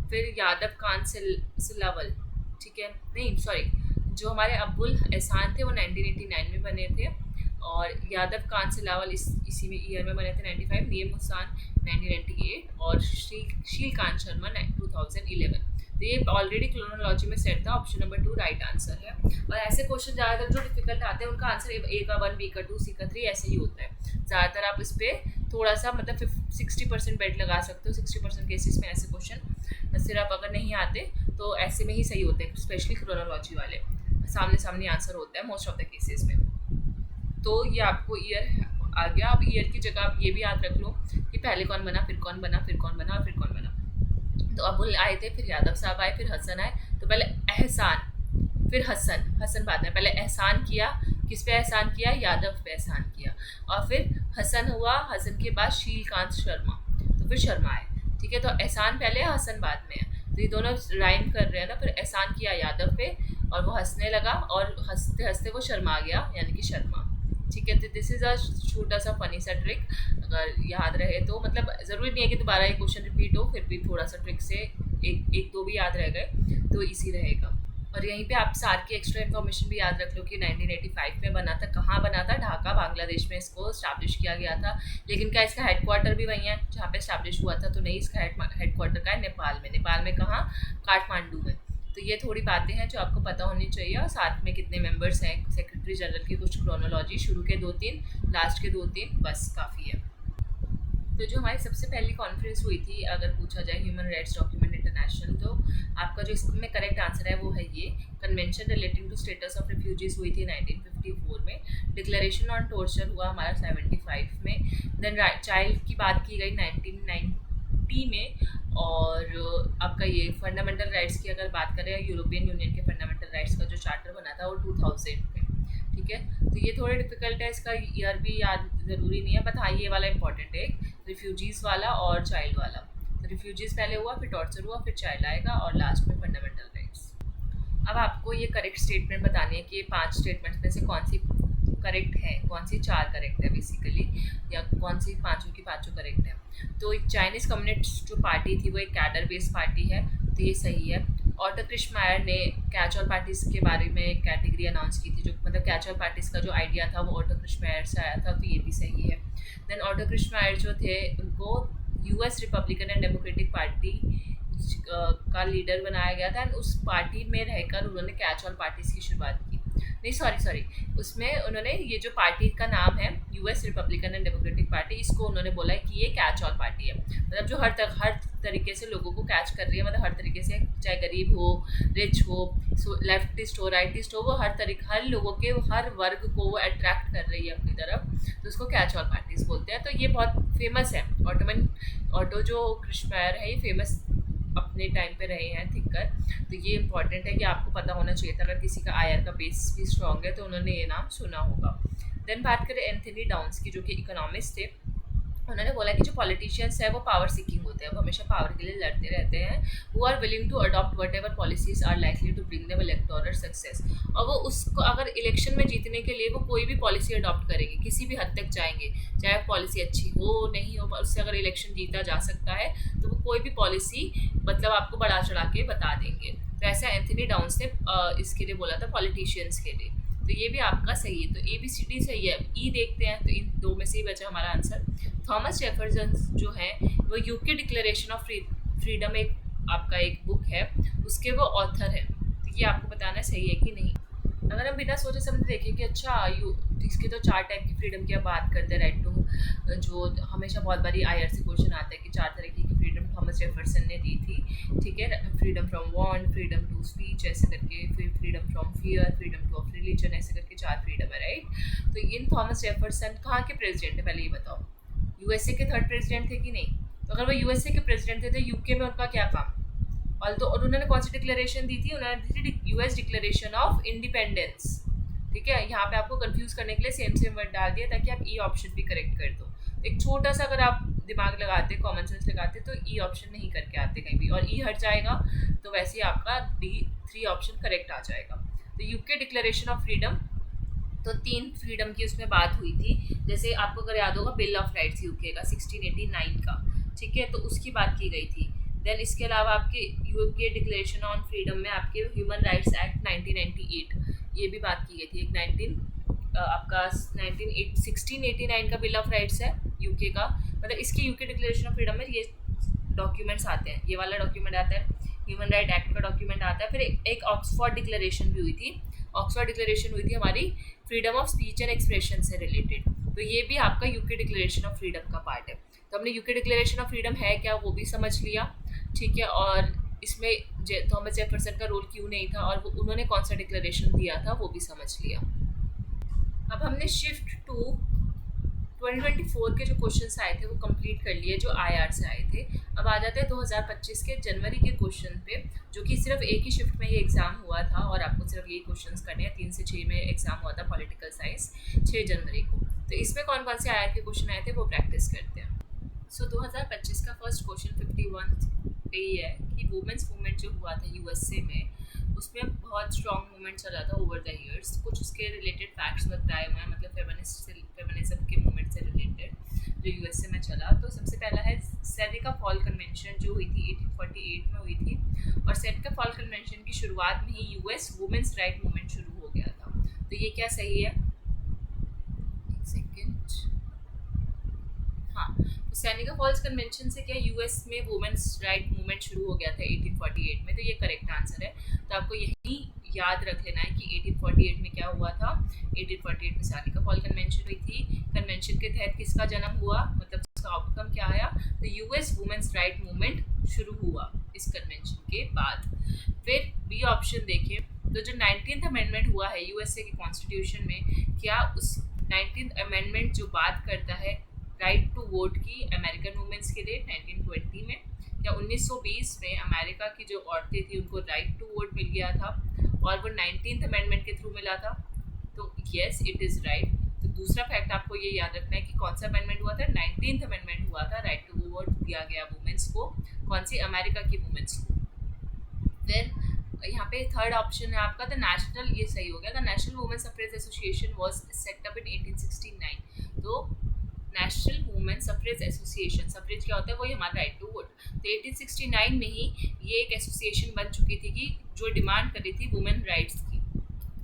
फिर यादव खान सिलावल, ठीक है, नहीं सॉरी, जो हमारे अबुल एहसान थे वो 1989 में बने थे, और यादव खान सिलावल इसी में ईयर में बने थे 95, नीम हुसैन 1998 और शीलकांत शर्मा 2011। तो ये ऑलरेडी क्रोनोलॉजी में सेट था, ऑप्शन नंबर 2 राइट आंसर है। और ऐसे क्वेश्चन ज़्यादातर जो डिफिकल्ट आते हैं उनका आंसर ए का 1, बी का 2, सी का 3 ऐसे ही होता है। ज़्यादातर आप इस पर थोड़ा सा मतलब 60% बेट लगा सकते हो। 60% केसेस में ऐसे क्वेश्चन सिर्फ अगर नहीं आते तो ऐसे में ही सही होते हैं, स्पेशली क्रोनोलॉजी वाले सामने सामने आंसर होता है मोस्ट ऑफ द केसेस में। तो ये आपको ईयर आ गया। अब ईयर की जगह आप ये भी याद रख लो कि पहले कौन बना, फिर कौन बना, फिर कौन बना और फिर कौन बना। तो अबुल आए थे, फिर यादव साहब आए, फिर हसन आए। तो पहले एहसान, फिर हसन बाद में। पहले एहसान किया, किस पे एहसान किया? यादव पे एहसान किया, और फिर हसन हुआ, हसन के बाद शीलकांत शर्मा, तो फिर शर्मा आए, ठीक है। तो एहसान पहले, हसन बाद में है, तो ये दोनों राइम कर रहे हैं ना। फिर एहसान किया यादव पे और वो हंसने लगा, और हंसते हंसते वो शर्मा गया, यानी कि शर्मा, ठीक है। तो दिस इज़ अ छोटा सा फनी सा ट्रिक, अगर याद रहे तो। मतलब ज़रूरी नहीं है कि दोबारा ये क्वेश्चन रिपीट हो, फिर भी थोड़ा सा ट्रिक से एक दो भी याद रह गए तो इजी रहेगा। और यहीं पे आप सार्क की एक्स्ट्रा इन्फॉर्मेशन भी याद रख लो कि 1985 में बना था। कहाँ बना था? ढाका, बांग्लादेश में इसको स्टैब्लिश किया गया था। लेकिन क्या इसका हेडक्वार्टर भी वहीं है जहाँ पे स्टैब्लिश हुआ था? तो नहीं, इसका हेडक्वार्टर का है नेपाल में। नेपाल में कहाँ? काठमांडू में। तो ये थोड़ी बातें हैं जो आपको पता होनी चाहिए। और साथ में कितने मेंबर्स हैं सेक्रेटरी जनरल की, कुछ क्रोनोलॉजी, शुरू के 2-3, लास्ट के 2-3, बस काफ़ी है। तो जो हमारी सबसे पहली कॉन्फ्रेंस हुई थी, अगर पूछा जाए ह्यूमन राइट्स डॉक्यूमेंट इंटरनेशनल। तो आपका जो इसमें करेक्ट आंसर है वो है ये। Convention relating to status of refugees हुई थी 1954 में। डिक्लेरेशन ऑन टॉर्चर हुआ हमारा 75 में। देन चाइल्ड की बात की गई 1990 में। और आपका ये फंडामेंटल राइट्स की अगर बात करें, यूरोपियन यूनियन के फंडामेंटल राइट्स का जो चार्टर बना था वो 2000 में। ठीक है, तो ये थोड़े डिफिकल्ट है, इसका ईयर भी याद ज़रूरी नहीं है, बट हाँ ये वाला इंपॉर्टेंट है, रिफ्यूजीज़ वाला और चाइल्ड वाला। तो रिफ्यूजीज़ पहले हुआ, फिर टॉर्चर हुआ, फिर चाइल्ड आएगा और लास्ट में फंडामेंटल राइट्स। अब आपको ये करेक्ट स्टेटमेंट बतानी है कि ये 5 स्टेटमेंट्स में से कौन सी करेक्ट है, कौन सी 4 करेक्ट है बेसिकली, या कौन सी पाँचों की पाँचों करेक्ट है। तो एक चाइनीज़ कम्युनिस्ट जो पार्टी थी वो एक कैडर बेस्ड पार्टी है, तो ये सही है। ऑटो क्रिशमायर ने कैच ऑल पार्टीज़ के बारे में एक कैटेगरी अनाउंस की थी, जो मतलब कैच ऑल पार्टीज़ का जो आइडिया था वो ऑटो क्रिशमायर से आया था, तो ये भी सही है। देन ऑटो क्रिशमायर जो थे उनको US Republican and democratic party का लीडर बनाया गया था, एंड उस पार्टी में रहकर उन्होंने कैच ऑल पार्टीज़ की शुरुआत की। नहीं सॉरी, उसमें उन्होंने ये जो पार्टी का नाम है US Republican and democratic party, इसको उन्होंने बोला है कि ये कैच ऑल पार्टी है, मतलब जो हर तरीके से लोगों को कैच कर रही है, मतलब हर तरीके से, चाहे गरीब हो, रिच हो, लेफ्टिस्ट हो, राइटिस्ट हो, वो हर लोगों के हर वर्ग को वो अट्रैक्ट कर रही है अपनी तरफ, तो उसको कैच ऑल पार्टीज बोलते हैं। तो ये बहुत फेमस है। ऑटो जो क्रिशमायर है ये फेमस अपने टाइम पे रहे हैं थिंकर, तो ये इंपॉर्टेंट है कि आपको पता होना चाहिए था। अगर किसी का आईआर का बेस भी स्ट्रॉन्ग है तो उन्होंने ये नाम सुना होगा। देन बात करें एंथनी डाउन्स की, जो कि इकोनॉमिस्ट थे। उन्होंने बोला कि जो पॉलिटिशियंस है वो पावर सीकिंग होते हैं, वो हमेशा पावर के लिए लड़ते रहते हैं। Who are willing to adopt whatever policies are likely to bring them electoral success. और वो उसको अगर इलेक्शन में जीतने के लिए वो कोई भी पॉलिसी अडॉप्ट करेंगे, किसी भी हद तक जाएंगे, चाहे पॉलिसी अच्छी हो नहीं हो, उससे अगर इलेक्शन जीता जा सकता है तो वो कोई भी पॉलिसी मतलब आपको बढ़ा चढ़ा के बता देंगे। तो ऐसा एंथनी डाउन्स ने इसके लिए बोला था, पॉलिटिशियंस के लिए। तो ये भी आपका सही है। तो ABCD सही है। ई देखते हैं, तो इन दो में से ही बचा हमारा आंसर। थॉमस जेफरसन जो है वो यूके डिक्लेरेशन ऑफ फ्रीडम एक आपका एक बुक है, उसके वो ऑथर है। तो ये आपको बताना सही है कि नहीं। अगर हम बिना सोचे समझे देखें कि अच्छा इसके तो 4 टाइप की फ्रीडम की आप बात करते हैं, राइट टू, जो हमेशा बहुत बारी आईआर से क्वेश्चन आता है कि 4 तरीके की फ्रीडम थॉमस जेफरसन ने दी थी। ठीक है, freedom from want, freedom to speech ऐसे करके, फिर freedom from fear, freedom to of religion, ऐसे करके 4 फ्रीडम है, राइट। तो इन थॉमस जेफरसन कहाँ के प्रेसिडेंट है, पहले ये बताओ। यूएसए के 3rd प्रेसिडेंट थे कि नहीं? तो अगर वो यूएसए के प्रेसिडेंट थे तो यूके में उनका क्या काम? और उन्होंने कौन सी डिक्लेरेशन दी थी? उन्होंने दी थी यूएस डिक्लेरेशन ऑफ इंडिपेंडेंस। ठीक है, यहाँ पे आपको कंफ्यूज करने के लिए सेम वर्ड डाल दिया ताकि आप ई ऑप्शन भी करेक्ट कर दो। एक छोटा सा अगर आप दिमाग लगाते, कॉमन सेंस लगाते, तो ई ऑप्शन नहीं करके आते कहीं भी, और ई हट जाएगा तो वैसे ही आपका D3 ऑप्शन करेक्ट आ जाएगा। तो यूके डिक्लेरेशन ऑफ फ्रीडम, तो 3 फ्रीडम की उसमें बात हुई थी। जैसे आपको अगर याद होगा बिल ऑफ राइट्स यूके का 1689 का, ठीक है, तो उसकी बात की गई थी। देन इसके अलावा आपके यूके डिक्लेरेशन ऑन फ्रीडम में आपके ह्यूमन राइट्स एक्ट 1998 ये भी बात की गई थी। एक आपका 1689 का बिल ऑफ राइट्स है यूके का, मतलब इसके यूके डिक्लेरेशन ऑफ फ्रीडम में ये डॉक्यूमेंट्स आते हैं, ये वाला डॉक्यूमेंट आता है, ह्यूमन राइट एक्ट का डॉक्यूमेंट आता है। फिर एक ऑक्सफोर्ड डिक्लेरेशन भी हुई थी। ऑक्सफोर्ड डिक्लेरेशन हुई थी हमारी freedom of speech and expression से रिलेटेड, तो ये भी आपका यूके डिक्लेरेशन ऑफ फ्रीडम का पार्ट है। तो हमने यूके डिक्लेरेशन ऑफ फ्रीडम है क्या वो भी समझ लिया, ठीक है, और इसमें थॉमस जेफरसन का रोल क्यों नहीं था और उन्होंने कौन सा डिक्लेरेशन दिया था वो भी समझ लिया। अब हमने शिफ्ट टू 2024 के जो क्वेश्चंस आए थे वो कंप्लीट कर लिए, जो आईआर से आए थे। अब आ जाते हैं 2025 के जनवरी के क्वेश्चन पे, जो कि सिर्फ एक ही शिफ्ट में ये एग्ज़ाम हुआ था और आपको सिर्फ यही क्वेश्चंस करने हैं। 3 से 6 में एग्ज़ाम हुआ था पॉलिटिकल साइंस 6 जनवरी को। तो इसमें कौन कौन से आईआर के क्वेश्चन आए थे वो प्रैक्टिस करते हैं। सो 2025 का फर्स्ट क्वेश्चन 51 पे ही है कि वुमेंस मूवमेंट जो हुआ था यूएसए में, उसमें बहुत स्ट्रॉन्ग मूवमेंट चला था ओवर द ईयर्स। कुछ उसके रिलेटेड फैक्ट्स बताए हुए हैं, मतलब फेमिनिज्म के मूवमेंट से रिलेटेड जो यूएसए में चला। तो सबसे पहला है सेनेका फॉल कन्वेंशन जो हुई थी 1848 में हुई थी, और सेनेका फॉल कन्वेंशन की शुरुआत में ही यूएस वुमेंस राइट मूवमेंट शुरू हो गया था। तो ये क्या सही है? एक सेकेंड, हाँ, तो सेनेका फॉल्स कन्वेंशन से क्या यूएस में वुमेन्स राइट मूवमेंट शुरू हो गया था 1848 में, तो ये करेक्ट आंसर है। तो आपको यही याद रख लेना है कि 1848 में क्या हुआ था। 1848 में सेनेका फॉल कन्वेंशन हुई थी। कन्वेंशन के तहत किसका जन्म हुआ, मतलब उसका आउटकम क्या आया, तो यूएस वुमेन्स राइट मूवमेंट शुरू हुआ। इस कन्वेंशन के बाद। फिर बी ऑप्शन देखें तो जो 19th अमेंडमेंट हुआ है यूएसए के कॉन्स्टिट्यूशन में, क्या उस 19th अमेंडमेंट जो बात करता है राइट टू वोट की अमेरिकन वुमेन्स के लिए 1920 में, या 1920 में अमेरिका की जो औरतें थी उनको राइट टू वोट मिल गया था और वो 19th अमेंडमेंट के थ्रू मिला था? तो येस, इट इज़ राइट। तो दूसरा फैक्ट आपको ये याद रखना है कि कौन सा अमेंडमेंट हुआ था, 19th अमेंडमेंट हुआ था, राइट टू वोट दिया गया वुमेन्स को, कौन सी, अमेरिका की वुमेन्स को। फिर यहाँ पे थर्ड ऑप्शन है आपका द नेशनल, ये सही हो गया, the national women suffrage association was set up in 1869। तो national women suffrage association, suffrage क्या होता है, वही हमारा राइट टू वोट। तो 1869 में ही ये एक एसोसिएशन बन चुकी थी कि जो डिमांड कर रही थी वुमेन राइट्स की,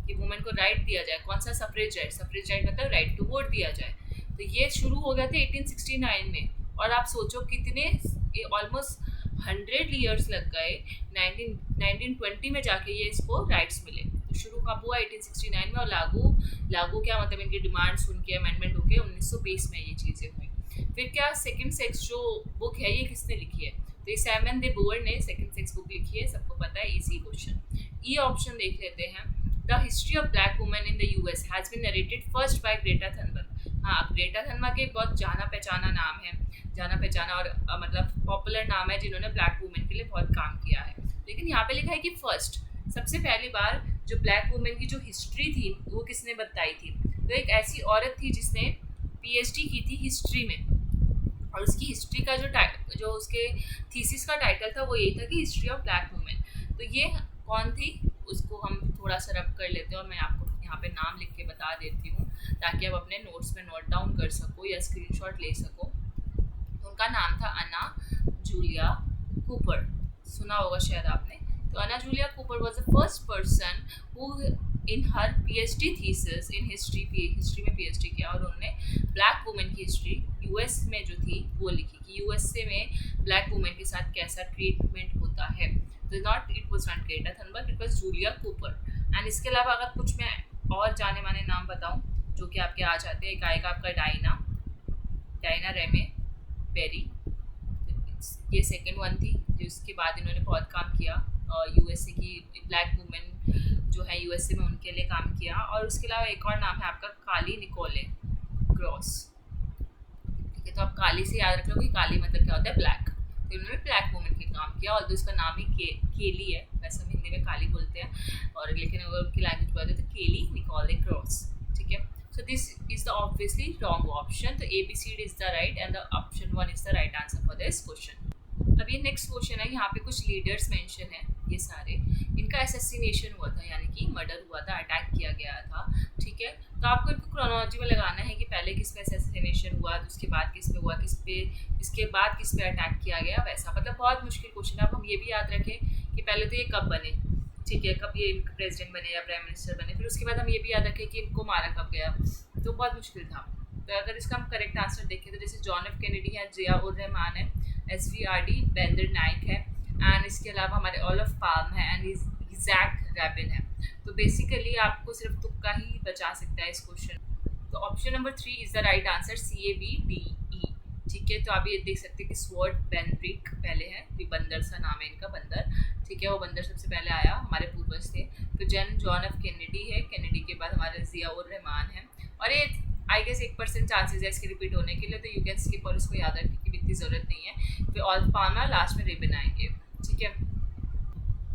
कि वुमेन को राइट दिया जाए। कौन सा, सफ्रेज राइट। सफ्रेज राइट मतलब राइट टू वोट दिया जाए। तो ये शुरू हो गया था 1869 में, और आप सोचो कितने, ऑलमोस्ट 100 ईयर्स लग गए 1920 में जाके ये इसको राइट्स मिले। तो शुरू कब हुआ, 1869 में, और लागू क्या मतलब, इनकी डिमांड सुन के अमेंडमेंट होके 1920 में ये चीज़ें हुई। फिर क्या, सेकंड सेक्स जो बुक है ये किसने लिखी है? तो ये सैमन दे बोअर ने सेकंड सेक्स बुक लिखी है, सबको पता है, इजी क्वेश्चन। ई ऑप्शन देख लेते हैं, the history of black women in the US has been narrated first by Greta Thunberg. हाँ, ग्रेटा थनबर्ग के बहुत जाना पहचाना नाम है, जाना पहचाना और मतलब पॉपुलर नाम है जिन्होंने ब्लैक वुमेन के लिए बहुत काम किया है। लेकिन यहाँ पे लिखा है कि फर्स्ट, सबसे पहली बार जो ब्लैक वुमेन की जो हिस्ट्री थी वो किसने बताई थी? तो एक ऐसी औरत थी जिसने पीएचडी की थी हिस्ट्री में, और उसकी हिस्ट्री का जो उसके थीसिस का टाइटल था वो यही था कि हिस्ट्री ऑफ ब्लैक वुमेन। तो ये कौन थी, उसको हम थोड़ा सा रब कर लेते हैं, और मैं आपको यहाँ पे नाम लिख के बता देती हूँ ताकि आप अपने नोट्स में नोट डाउन कर सको या स्क्रीनशॉट ले सको। तो उनका नाम था अना जूलिया कूपर, सुना होगा शायद आपने। तो अना Julia Cooper was the first person who in her PhD thesis in history में पीएचडी किया, और उन्होंने ब्लैक वुमेन की हिस्ट्री यूएस में जो थी वो लिखी कि यूएसए में ब्लैक वुमेन के साथ कैसा ट्रीटमेंट होता है। तो it was not Greta Thunberg, it was Julia Cooper. And इसके अलावा अगर कुछ मैं और जाने माने नाम बताऊं जो कि आपके आ जाते हैं, एक आएगा आपका डायना रेमे बेरी, ये सेकंड वन थी, जिसके बाद इन्होंने बहुत काम किया यूएसए की ब्लैक वुमेन जो है यूएसए में उनके लिए काम किया। और उसके अलावा एक और नाम है आपका काली निकोले क्रॉस। ठीक है, तो आप काली से याद रख लो कि काली मतलब क्या होता है, ब्लैक। तो इन्होंने ब्लैक वुमेन के काम किया, और तो इसका नाम ही केली है, वैसे हम हिंदी में काली बोलते हैं, और लेकिन अगर उनकी लैंग्वेज बोलते हैं तो केली निकोले क्रॉस। ठीक है, so this is the obviously wrong option. तो ABCD is the right and the option 1 is the right answer for this question. अब ये नेक्स्ट क्वेश्चन है, यहाँ पे कुछ लीडर्स मेंशन है, ये सारे इनका असैसिनेशन हुआ था, यानी कि मर्डर हुआ था, अटैक किया गया था। ठीक है, तो आपको इनको क्रोनोलॉजी में लगाना है कि पहले किस पे असैसिनेशन हुआ, उसके बाद किस पे हुआ, इसके बाद किस पे अटैक किया गया, वैसा। मतलब बहुत मुश्किल क्वेश्चन है। अब हम ये भी याद रखें कि पहले तो ये कब बने, ठीक है, कब ये प्रेसिडेंट बने या प्राइम मिनिस्टर बने, फिर उसके बाद हम ये भी याद रखें कि इनको मारा कब गया, तो बहुत मुश्किल था। तो अगर इसका हम करेक्ट आंसर देखें तो जैसे जॉन एफ कैनेडी है, जिया उर रहमान है, SVRD बेंदर नाइक है, एंड इसके अलावा हमारे ओलफ पाल्म है, एंड इज़ैक रैबिन है। तो बेसिकली आपको सिर्फ तुक्का ही बचा सकता है इस क्वेश्चन। तो option number 3 is the right answer, CABDE। ठीक है, तो आप ये देख सकते हैं कि स्वॉर्ड बेनब्रिक पहले है, ये बंदर सा नाम है इनका, बंदर। ठीक है, वो बंदर सबसे पहले आया, हमारे पूर्वज थे। तो जॉन एफ कैनेडी है, कैनेडी के बाद हमारे जिया उर रहमान है, और ये आई गेस 1% चांसेस है इसके रिपीट होने के लिए, तो यू कैन स्किप और इसको याद रखने की इतनी ज़रूरत नहीं है। फिर ऑल पामा, लास्ट में रिबन आएंगे। ठीक है,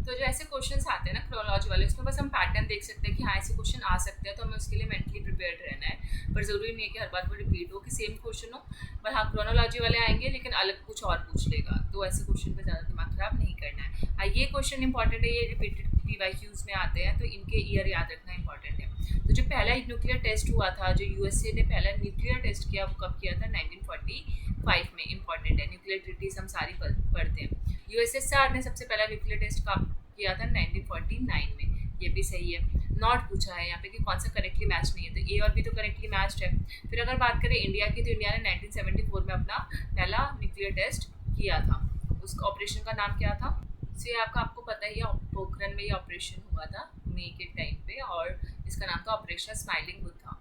तो जो ऐसे क्वेश्चंस आते हैं ना क्रोनोलॉजी वाले, उसमें बस हम पैटर्न देख सकते हैं कि हाँ ऐसे क्वेश्चन आ सकते हैं, तो हमें उसके लिए मेंटली प्रिपेयर्ड रहना है। पर ज़रूरी नहीं है कि हर बार वो रिपीट हो कि सेम क्वेश्चन हो, पर हाँ क्रोनोलॉजी वाले आएंगे लेकिन अलग कुछ और पूछ लेगा, तो ऐसे क्वेश्चन पर ज़्यादा दिमाग ख़राब नहीं करना है। ये क्वेश्चन इंपॉर्टेंट है, ये रिपीटेड PYQs में आते हैं, तो इनके ईयर याद रखना इंपॉर्टेंट है। तो जो पहला न्यूक्लियर टेस्ट हुआ था, जो यूएसए ने पहला न्यूक्लियर टेस्ट किया, वो कब किया था, 1945 में। इंपॉर्टेंट है, न्यूक्लियर ट्रीटीज हम सारी पढ़ते हैं। USSR ने सबसे पहला न्यूक्लियर टेस्ट कब किया था, 1949 में। ये भी सही है। नॉट पूछा है यहाँ पे कि कौन सा करेक्टली मैच नहीं है, तो ए और बी तो करेक्टली मैच्ड है। फिर अगर बात करें इंडिया की, तो इंडिया ने 1974 में अपना पहला न्यूक्लियर टेस्ट किया था। उस ऑपरेशन का नाम क्या था, सो ये आपको पता ही है, पोखरण में ये ऑपरेशन हुआ था मई के टाइम पे, और इसका नाम था ऑपरेशन स्माइलिंग बुद्धा,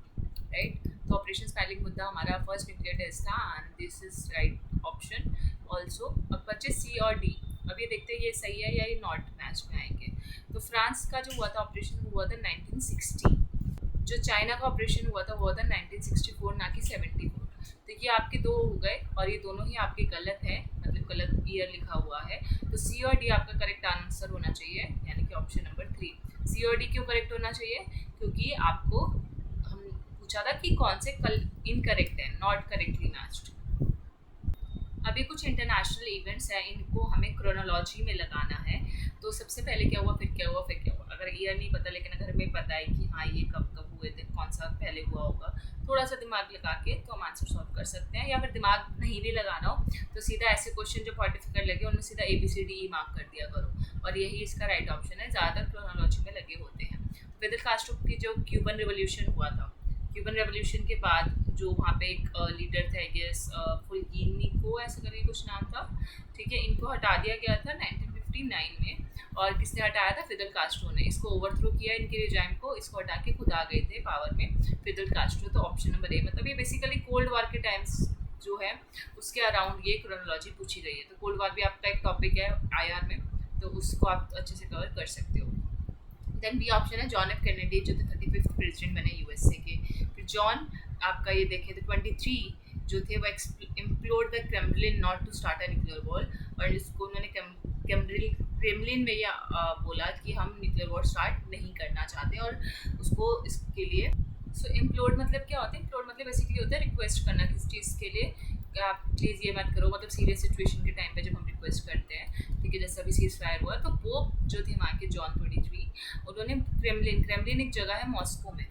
राइट। तो ऑपरेशन स्माइलिंग बुद्धा हमारा फर्स्ट न्यूक्लियर टेस्ट था, and this is right option also. अब बच्चे C और D, अब ये देखते हैं ये सही है या ये नॉट मैच में आएंगे। तो फ्रांस का जो हुआ था ऑपरेशन हुआ था 1960, जो चाइना का ऑपरेशन हुआ था वो हुआ था 1964 ना कि 74। तो ये आपके दो हो गए और ये दोनों ही आपके गलत है, मतलब गलत ईयर लिखा हुआ है। तो सी और डी आपका करेक्ट आंसर होना चाहिए, यानी कि ऑप्शन नंबर 3। सी और डी क्यों करेक्ट होना चाहिए? क्योंकि आपको हम पूछा था कि कौन से कल इनकरेक्ट है, नॉट करेक्टली मैच्ड। अभी कुछ इंटरनेशनल इवेंट्स हैं, इनको हमें क्रोनोलॉजी में लगाना है। तो सबसे पहले क्या हुआ, फिर क्या हुआ, फिर क्या हुआ। अगर ईयर नहीं पता लेकिन अगर हमें पता है कि हाँ ये कब कब हुए थे, कौन सा पहले हुआ होगा, थोड़ा सा दिमाग लगा के तो हम आंसर सॉल्व कर सकते हैं। या फिर दिमाग नहीं भी लगाना हो तो सीधा ऐसे क्वेश्चन जो बहुत डिफिकल्ट लगे उनमें सीधा ABCD मार्क कर दिया करो, और यही इसका राइट ऑप्शन है। ज़्यादातर क्रोनोलॉजी में लगे होते हैं। फिदेल कास्ट्रो की जो क्यूबन रिवोल्यूशन हुआ था, क्यूबन रेवोल्यूशन के बाद जो वहाँ पे एक लीडर थे, आई गेस फुल्कीनिको ऐसा करके कुछ नाम था, ठीक है, इनको हटा दिया गया था 1959 में। और किसने हटाया था? फिदेल कास्ट्रो ने। इसको ओवरथ्रो किया, इनके रिजाइम को, इसको हटा के खुद आ गए थे पावर में फिदेल कास्ट्रो। तो ऑप्शन नंबर ए, मतलब ये बेसिकली कोल्ड वॉर के टाइम्स जो है उसके अराउंड ये क्रोनोलॉजी पूछी गई है। तो कोल्ड वॉर भी आपका एक टॉपिक है IR में, तो उसको आप अच्छे से कवर कर सकते हो। देन बी ऑप्शन है जॉन एफ कैनेडी, जो थे 35th प्रेसिडेंट बने USA के। फिर जॉन आपका ये देखे तो 23 जो थे वो implored the Kremlin not to start a nuclear war, और इसको उन्होंने क्रेमलिन में यह बोला कि हम न्यूक्लियर वॉर स्टार्ट नहीं करना चाहते, और उसको इसके लिए इम्प्लोर्ड मतलब क्या होता है? इम्प्लोर्ड मतलब बेसिकली होता है रिक्वेस्ट करना किसी चीज़ के लिए, आप प्लीज़ ये मत करो, मतलब सीरियस सिचुएशन के टाइम पे जब हम रिक्वेस्ट करते हैं, ठीक है, जैसे अभी सीज फायर हुआ। तो वो जो थे वहाँ के जॉन 23, उन्होंने क्रेमलिन एक जगह है मॉस्को में,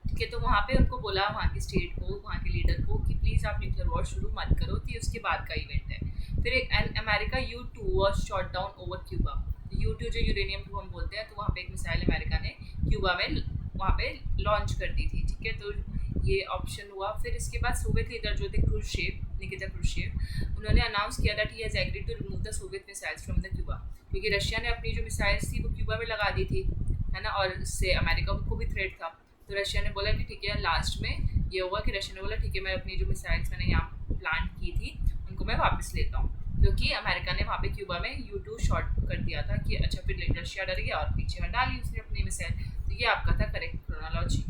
ठीक है, तो वहाँ पे उनको बोला वहाँ के स्टेट को, वहाँ के लीडर को कि प्लीज़ आप न्यूक्लियर वॉर शुरू मत करो। तो ये उसके बाद का इवेंट है। फिर एक America U2 was shot down over Cuba. U2 जो यूरेनियम 2 हम बोलते हैं, तो वहाँ पे एक मिसाइल अमेरिका ने क्यूबा में वहाँ पे लॉन्च कर दी थी, ठीक है, तो ये ऑप्शन हुआ। फिर इसके बाद सोवियत लीडर जो थे निकिता क्रुश्चेव, उन्होंने अनाउंस किया that he has agreed to remove the Soviet missiles from the Cuba, क्योंकि रशिया ने अपनी जो मिसाइल्स थी वो क्यूबा में लगा दी थी, है ना, और इससे अमेरिका को भी थ्रेट था। तो रशिया ने बोला कि ठीक है, लास्ट में ये हुआ कि रशिया ने बोला ठीक है, मैं अपनी जो मिसाइल्स मैंने यहाँ प्लांट की थी उनको मैं वापस लेता हूँ, क्योंकि अमेरिका ने वहाँ पे क्यूबा में U2 शॉट कर दिया था कि अच्छा, फिर रशिया डर गया और पीछे हटा ली उसने अपनी मिसाइल। तो ये आपका था करेक्ट क्रोनोलॉजी।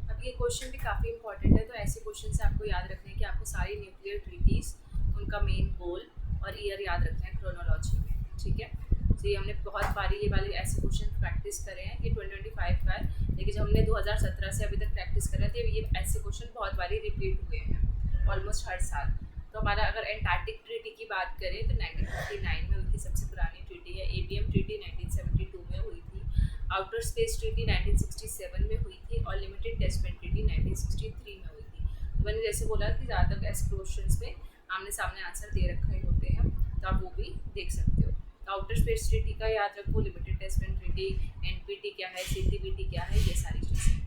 अब ये क्वेश्चन भी काफ़ी इंपॉर्टेंट है, तो ऐसे क्वेश्चन से आपको याद रखना है कि आपको सारी न्यूक्लियर ट्रीटीज़, उनका मेन गोल और ईयर याद रखना है क्रोनोलॉजी में, ठीक है। तो ये हमने बहुत बारी ये वाले ऐसे क्वेश्चन प्रैक्टिस करे हैं। ये 2025 का है, लेकिन जब हमने 2017 से अभी तक प्रैक्टिस कर रहे थे, ये ऐसे क्वेश्चन बहुत बारी रिपीट हुए हैं ऑलमोस्ट हर साल। तो हमारा अगर एंटार्क्टिक ट्रीटी की बात करें तो 1959 में हुई थी, सबसे पुरानी ट्रीटी है। ABM ट्रीटी 1972 में हुई थी। आउटर स्पेस ट्रीटी 1967 में हुई थी, और लिमिटेड टेस्टमेंट ट्रीटी 1963 में हुई थी। तो मैंने जैसे बोला कि ज़्यादातर ऐसे क्वेश्चंस में आमने सामने आंसर दे रखे होते हैं, तो आप वो भी देख सकते हो। तो आउटर स्पेस ट्रीटी का याद रखो, लिमिटेड टेस्टमेंट ट्रीटी, NPT क्या है, CTBT क्या है, ये सारी चीज़ें।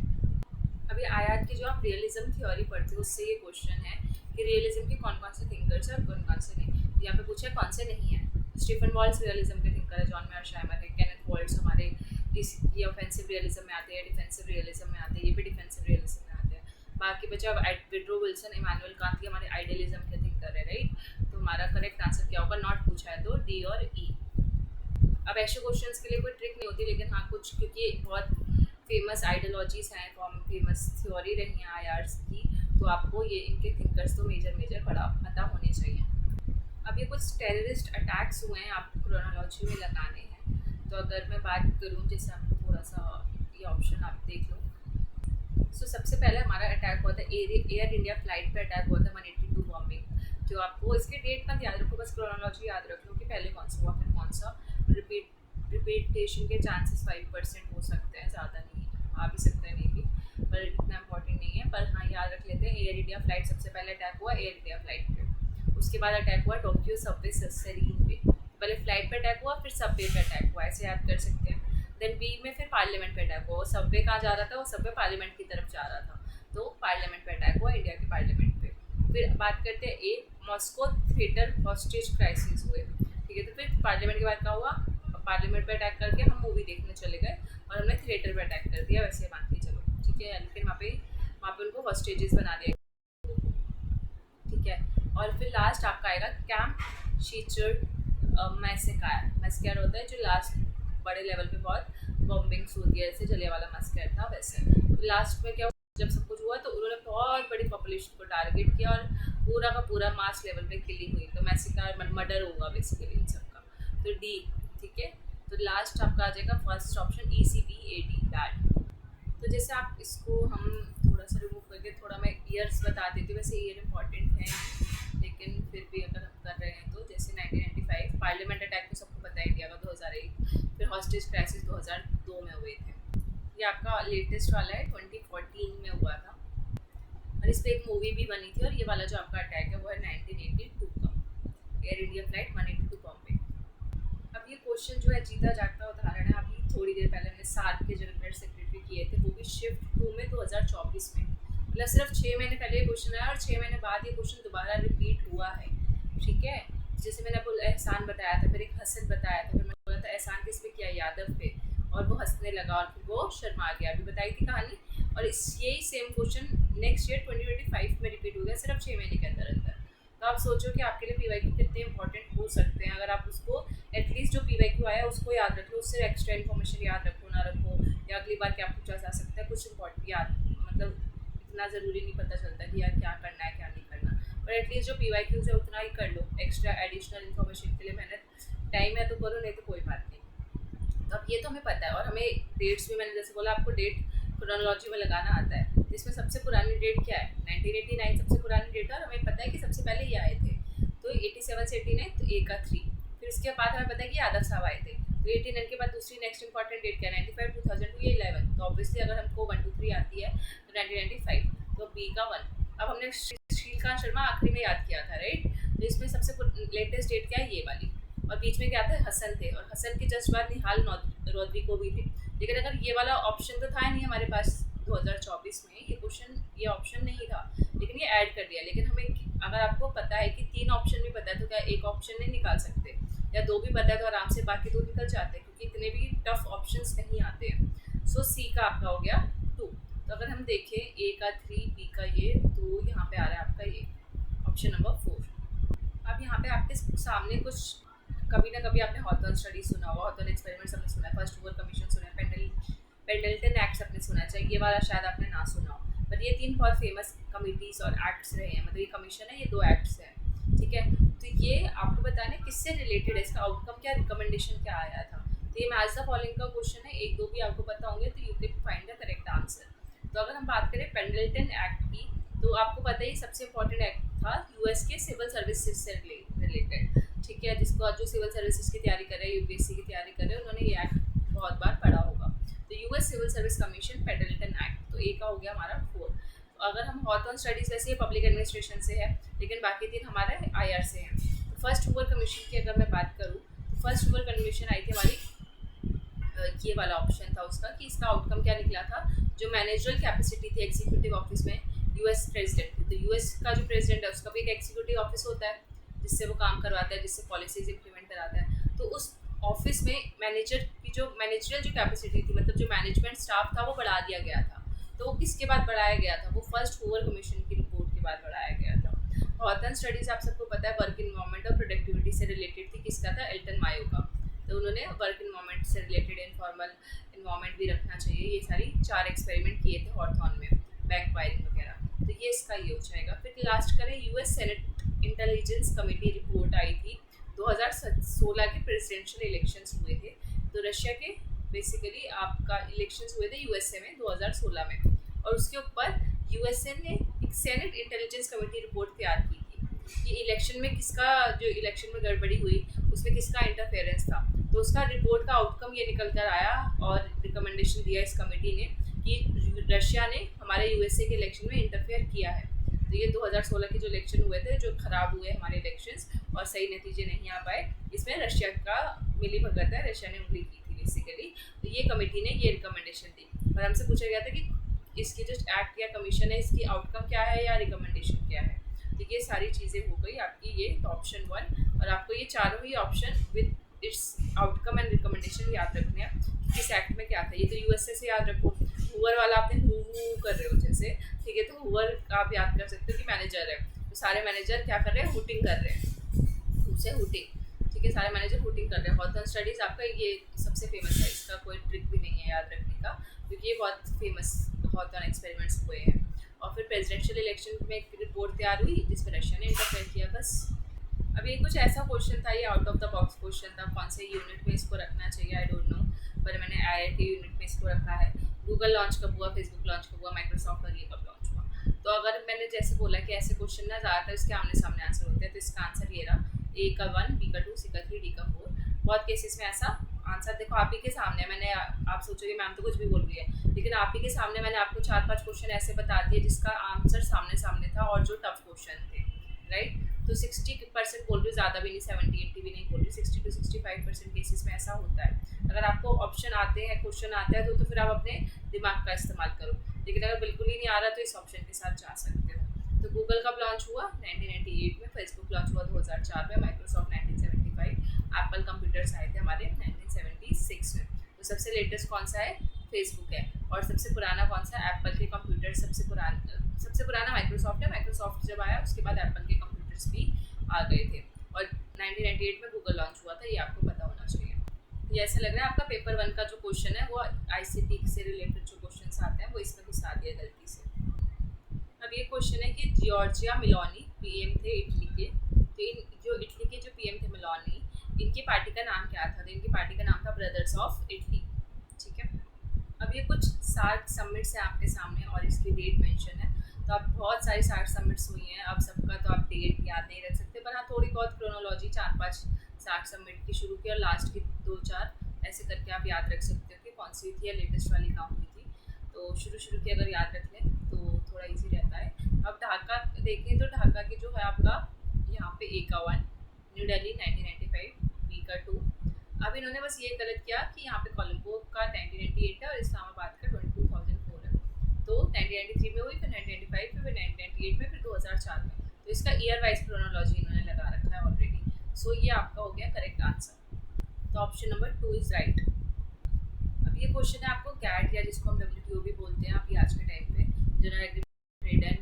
अभी IR की जो आप रियलिज्म थ्योरी पढ़ते हो उससे ये क्वेश्चन है कि रियलिज्म के कौन कौन से थिंकर्स हैं और कौन कौन से नहीं। यहाँ पे पूछा है कौन से नहीं है। स्टीफन वॉल्स रियलिज्म के थिंकर है, जॉन मेर्शाइमर है, केनेथ वॉल्ट्स हमारे ये ऑफेंसिव रियलिज्म में आते हैं, डिफेंसिव रियलिज्म में आते हैं, ये भी डिफेंसिव रियलिज्म में आते हैं। बाकी बचा विड्रो विल्सन, इमानुएल कांत, हमारे आइडियलिज्म के थिंकर है, राइट। तो हमारा करेक्ट आंसर क्या होगा? नॉट पूछा है तो D और E। अब ऐसे क्वेश्चंस के लिए कोई ट्रिक नहीं होती, लेकिन हाँ कुछ, क्योंकि बहुत फेमस आइडियोलॉजीज हैं, फेमस थ्योरी रही हैं IRs की, तो आपको ये इनके थिंकर्स तो मेजर पता होने चाहिए। अब ये कुछ टेररिस्ट अटैक्स हुए हैं, आपको क्रोनोलॉजी में लगाने हैं। तो अगर मैं बात करूँ, जैसे आपको थोड़ा सा ये ऑप्शन आप देख लो। सबसे पहले हमारा अटैक हुआ था एयर इंडिया फ्लाइट पे अटैक हुआ था 182 बॉम्बिंग। तो आपको इसके डेट मत याद रखो, बस क्रोनोलॉजी याद रख लो कि पहले कौन सा हुआ फिर कौन सा। रिपीटेशन के चांसेस 5% हो सकते हैं, ज़्यादा नहीं, आ भी सकता है नहीं भी, पर इतना इंपॉर्टेंट नहीं है। पर हाँ याद रख लेते हैं, एयर इंडिया फ्लाइट सबसे पहले अटैक हुआ एयर इंडिया फ्लाइट पे। उसके बाद अटैक हुआ टोक्यो सबवे सरीन पे। पहले फ्लाइट पे अटैक हुआ, फिर सबवे पे अटैक हुआ, ऐसे याद कर सकते हैं। देन बी में फिर पार्लियामेंट पे अटैक हुआ। सबवे कहाँ जा रहा था? वो सबवे पार्लियामेंट की तरफ जा रहा था, तो पार्लियामेंट पे अटैक हुआ, इंडिया के पार्लियामेंट पे। फिर बात करते हैं ए, मॉस्को थिएटर हॉस्टेज क्राइसिस हुए, ठीक है। तो फिर पार्लियामेंट के बाद क्या हुआ? पार्लियामेंट पे अटैक करके हम मूवी देखने चले गए और हमने थिएटर पे अटैक कर दिया, वैसे मान के चलो, ठीक है। लेकिन वहाँ पे उनको हॉस्टेजेस बना दिया, ठीक है। और फिर लास्ट आपका आएगा कैंप शीचर मैसेकार होता है जो लास्ट बड़े लेवल पे बहुत बॉम्बिंग्स होती है, जैसे जलियांवाला मैसेकर था वैसे। लास्ट में क्या जब सब कुछ हुआ तो उन्होंने बहुत बड़ी पॉपुलेशन को टारगेट किया और पूरा का पूरा मास लेवल पे किलिंग हुई, तो मैसेकार मर्डर होगा बेसिकली इन सबका। तो डी, ठीक है। तो लास्ट आपका आ जाएगा फर्स्ट ऑप्शन ECBAD, बैड। तो जैसे आप इसको हम थोड़ा सा रिमूव करके थोड़ा मैं ईयर्स बता देती हूँ, वैसे ईयर इंपॉर्टेंट है लेकिन फिर भी अगर हम कर रहे हैं तो जैसे 1995 पार्लियामेंट अटैक तो सबको पता ही दिया होगा, 2001 फिर हॉस्टेज क्राइसिस 2002 में हुए थे। ये आपका लेटेस्ट वाला है 2014 में हुआ था और इस पर एक मूवी भी बनी थी। और ये वाला जो आपका अटैक है वो है 1982 का, एयर इंडिया फ्लाइट 182 बॉम्बे। अब ये क्वेश्चन जो है जीता जागता उदाहरण है। अभी थोड़ी देर पहले हमने सार्क के जनरल सेक्रेटरी किए थे, वो भी शिफ्ट 2 में 2024 में, मतलब सिर्फ 6 महीने पहले ये क्वेश्चन आया और 6 महीने बाद ये क्वेश्चन दोबारा रिपीट हुआ है, ठीक है। जैसे मैंने आपको एहसान बताया था, फिर एक हसन बताया था, फिर मैंने बोला था एहसान किस पे किया, यादव पे, और वो हंसने लगा और फिर वो शर्मा गया, अभी बताई थी कहानी। और इस यही सेम क्वेश्चन नेक्स्ट ईयर 2025 में रिपीट हो गया, सिर्फ 6 महीने के अंदर अंदर। तो आप सोचो कि आपके लिए PYQ कितने इंपॉर्टेंट हो सकते हैं अगर आप उसको एटलीस्ट जो PYQ आया उसको याद रख लो, उससे एक्स्ट्रा इन्फॉर्मेशन याद रखो ना रखो, या अगली बार क्या पूछा जा सकता है, कुछ इंपॉर्टेंट याद, मतलब इतना ज़रूरी नहीं पता चलता कि यार क्या करना है क्या नहीं करना, पर एटलीस्ट जो PYQ है उतना ही कर लो, एक्स्ट्रा एडिशनल इन्फॉर्मेशन के लिए मेहनत, टाइम है तो करो, नहीं तो कोई बात नहीं। तो अब ये तो हमें पता है और हमें डेट्स भी, मैंने जैसे बोला आपको डेट क्रोनोलॉजी में लगाना आता है, इसमें सबसे पुरानी डेट क्या है, 1989 सबसे पुरानी डेट है और हमें पता है कि सबसे पहले ये आए थे, तो 87 से 89, तो ए का 3, फिर इसके बाद हमें पता है कि यादव साहब आए थे, तो 89 के बाद दूसरी नेक्स्ट इंपॉर्टेंट डेट क्या है, 95, 2002, ये 11, तो ऑब्वियसली अगर हमको 1 2 3 आती है तो 1995, तो बी का 1। अब हमने श्रीकांत शर्मा आखिरी में याद किया था, राइट, तो इसमें सबसे लेटेस्ट डेट क्या है, ये वाली, और बीच में क्या था, हसन थे, और हसन के जस्ट बाद निहाल रोद्रिको भी थे। लेकिन अगर ये वाला ऑप्शन तो था नहीं हमारे पास 2024 में, ये ऑप्शन नहीं था, लेकिन ये ऐड कर दिया। लेकिन हमें अगर आपको पता है कि 3 ऑप्शन भी पता है तो क्या एक ऑप्शन नहीं निकाल सकते, या 2 भी पता है तो आराम से बाकी 2 निकल जाते हैं, क्योंकि इतने भी टफ ऑप्शंस नहीं आते हैं। सो सी का आपका हो गया 2। तो अगर हम देखें ए का 3, बी का ये, तो यहाँ पे आ रहा है आपका ये ऑप्शन नंबर 4। अब यहाँ पे आपके सामने कुछ, कभी ना कभी आपने हॉथॉर्न स्टडी सुना होगा, हॉथॉर्न एक्सपेरिमेंट्स आपने सुना है, फर्स्ट हूवर कमीशन सुना है, पेंडल्टन एक्ट्स आपने सुना चाहिए, ये वाला शायद आपने ना सुना हो, पर ये 3 बहुत फेमस कमिटीज़ और एक्ट्स रहे हैं, मतलब ये कमीशन है, ये 2 एक्ट्स हैं, ठीक है। तो ये आपको बताने किससे रिलेटेड है, इसका आउटकम क्या, रिकमेंडेशन क्या आया था। तो ये मैच द फॉलोइंग का क्वेश्चन है, 1 2 भी आपको पता होंगे तो you can find the correct answer. तो अगर हम बात करें पेंडल्टन एक्ट की, तो आपको पता है सबसे इंपॉर्टेंट एक्ट था US के सिविल सर्विसेज से रिलेटेड, ठीक है, जिसको जो सिविल सर्विसेज की तैयारी कर रहे हैं, UPSC की तैयारी कर रहे हैं, उन्होंने ये एक्ट बहुत बार पढ़ा होगा। तो US civil service commission Pendleton act, तो ए का हो गया हमारा 4। तो अगर हम हॉथॉर्न स्टडीज़ वैसे ये पब्लिक एडमिनिस्ट्रेशन से है, लेकिन बाकी 3 हमारे IR से हैं। तो फर्स्ट हूवर कमीशन की अगर मैं बात करूँ तो फर्स्ट हूवर कमीशन आई थी हमारी, ये वाला ऑप्शन था उसका कि इसका आउटकम क्या निकला था, जो मैनेजरल कैपेसिटी थी एग्जीक्यूटिव ऑफिस में US प्रेसिडेंट, तो US का जो प्रेसिडेंट है उसका भी एक एग्जीक्यूटिव ऑफिस होता है जिससे वो काम करवाता है, जिससे पॉलिसीज इंप्लीमेंट कराता है। तो उस ऑफिस में मैनेजर की जो मैनेजरल जो कैपेसिटी थी, मतलब जो मैनेजमेंट स्टाफ था वो बढ़ा दिया गया था। तो वो किसके बाद बढ़ाया गया था, वो फर्स्ट हूवर कमीशन की रिपोर्ट के बाद बढ़ाया गया था। हॉथॉर्न स्टडीज़ आप सबको पता है वर्क इन्वायरमेंट और प्रोडक्टिविटी से रिलेटेड थी, किसका था, एल्टन मायो का। तो उन्होंने वर्क इन्वायरमेंट से रिलेटेड इनफॉर्मल इन्वायरमेंट भी रखना चाहिए, ये सारी 4 एक्सपेरिमेंट किए थे हॉथॉर्न में, बैक वायरिंग वगैरह, तो ये इसका ये हो जाएगा। फिर लास्ट करें US senate intelligence committee report आई थी, 2016 के प्रेसिडेंशियल इलेक्शंस हुए थे, तो रशिया के बेसिकली आपका इलेक्शंस हुए थे USA में 2016 में, और उसके ऊपर USA ने एक सेनेट इंटेलिजेंस कमेटी रिपोर्ट तैयार की थी कि इलेक्शन में किसका, जो इलेक्शन में गड़बड़ी हुई उसमें किसका इंटरफेरेंस था। तो उसका रिपोर्ट का आउटकम ये निकल कर आया और रिकमेंडेशन दिया इस कमेटी ने कि रशिया ने हमारे USA के इलेक्शन में इंटरफेयर किया है। तो ये 2016 के जो इलेक्शन हुए थे, जो ख़राब हुए हमारे इलेक्शंस और सही नतीजे नहीं आ पाए, इसमें रशिया का मिली भगत है, रशिया ने उंगली की थी बेसिकली। तो ये कमेटी ने ये रिकमेंडेशन दी और हमसे पूछा गया था कि इसकी जो एक्ट या कमीशन है इसकी आउटकम क्या है या रिकमेंडेशन क्या है। तो ये सारी चीज़ें हो गई आपकी, ये तो ऑप्शन 1, और आपको ये चारों ही option with its outcome and recommendation याद रखने हैं किस एक्ट में क्या था। ये तो USA से याद रखो, हूवर वाला आपने हू कर रहे हो जैसे, ठीक है, तो हूवर आप याद कर सकते हो कि मैनेजर है, तो सारे मैनेजर क्या कर रहे हैं, हुटिंग कर रहे हैं, हू से हुटिंग, ठीक ठीक है, सारे मैनेजर हुटिंग कर रहे हैं। हॉथर्न स्टडीज आपका ये सबसे फेमस है, इसका कोई ट्रिक भी नहीं है याद रखने का, क्योंकि ये बहुत फेमस हॉथर्न एक्सपेरिमेंट्स हुए हैं। और फिर प्रेसिडेंशियल इलेक्शन में एक रिपोर्ट तैयार हुई जिसमें रशिया ने इंटरफेयर किया, बस। अब ये कुछ ऐसा क्वेश्चन था, ये out of the box question था, कौन से यूनिट में इसको रखना चाहिए आई डोंट नो, पर मैंने IIT यूनिट में इसको रखा है। गूगल लॉन्च कब हुआ, फेसबुक लॉन्च कब हुआ, माइक्रोसॉफ्ट और ये कब लॉन्च हुआ। तो अगर मैंने जैसे बोला कि ऐसे क्वेश्चन ना ज़्यादातर इसके आमने सामने आंसर होते हैं, तो इसका आंसर ये रहा, A का 1, B का 2, C का 3, D का 4। बहुत केसेस में ऐसा आंसर देखो आप ही के सामने, मैंने आप सोचोगे मैम तो कुछ भी बोल रही है, लेकिन आप ही के सामने मैंने आपको 4-5 क्वेश्चन ऐसे बता दिए जिसका आंसर सामने सामने था और जो टफ क्वेश्चन थे, राइट। तो 60% बोल रही, ज़्यादा भी नहीं, 70-80 भी नहीं बोल रही, 60 to 65% केसेस में ऐसा होता है। अगर आपको ऑप्शन आते हैं, क्वेश्चन आता है, तो फिर आप अपने दिमाग का इस्तेमाल करो, लेकिन अगर बिल्कुल ही नहीं आ रहा तो इस ऑप्शन के साथ जा सकते हो। तो गूगल कब लॉन्च हुआ 1998 में, फेसबुक लॉन्च हुआ 2004 में, माइक्रोसॉफ्ट 1975, एप्पल कंप्यूटर्स आए थे हमारे 1976 में। तो सबसे लेटेस्ट कौन सा है, फेसबुक है। और सबसे पुराना कौन सा है, एप्पल के कंप्यूटर। सबसे पुराना माइक्रोसॉफ्ट है, माइक्रोसॉफ्ट जब आया उसके बाद एप्पल के कंप्यूटर्स भी आ गए थे। और 1998 में गूगल लॉन्च हुआ था, ये आपको पता होना चाहिए। ये ऐसा लग रहा है आपका पेपर 1 का जो क्वेश्चन है वो ICT से रिलेटेड जो क्वेश्चन आते हैं वो इसमें घुसा दिया गलती से। अब ये क्वेश्चन है कि जॉर्जिया मेलोनी PM थे इटली के, तो इटली के जो PM थे मेलोनी, इनकी पार्टी का नाम क्या था, तो इनकी पार्टी का नाम था ब्रदर्स ऑफ इटली, ठीक है। अब ये कुछ 60 समिट्स हैं आपके सामने और इसकी डेट मेंशन है, तो आप बहुत सारी 60 समिट्स हुई हैं, अब सबका तो आप डेट याद नहीं रख सकते, पर हाँ थोड़ी बहुत क्रोनोलॉजी 4-5 60 समिट की शुरू की और लास्ट की 2-4 ऐसे करके आप याद रख सकते हो कि कौन सी थी या लेटेस्ट वाली कहाँ हुई थी। तो शुरू की अगर याद रख लें तो थोड़ा इजी रहता है। अब ढाका देखें तो ढाका की जो है आपका यहाँ पे A का 1, न्यू दिल्ली 1995, B का 2। अब इन्होंने बस ये गलत किया कि यहाँ पे कोलंबो का 1998 है और इस्लामाबाद का 2004 है। तो 1993 में हुई, फिर 1995 में, फिर 1998 में, फिर 2004 में। तो इसका ईयर वाइज क्रोनोलॉजी इन्होंने लगा रखा है ऑलरेडी। सो ये आपका हो गया करेक्ट आंसर। तो ऑप्शन नंबर 2 इज राइट। अब ये क्वेश्चन है आपको गैट या जिसको हम WTO भी बोलते हैं अभी आज के टाइम पे, general agreement trade and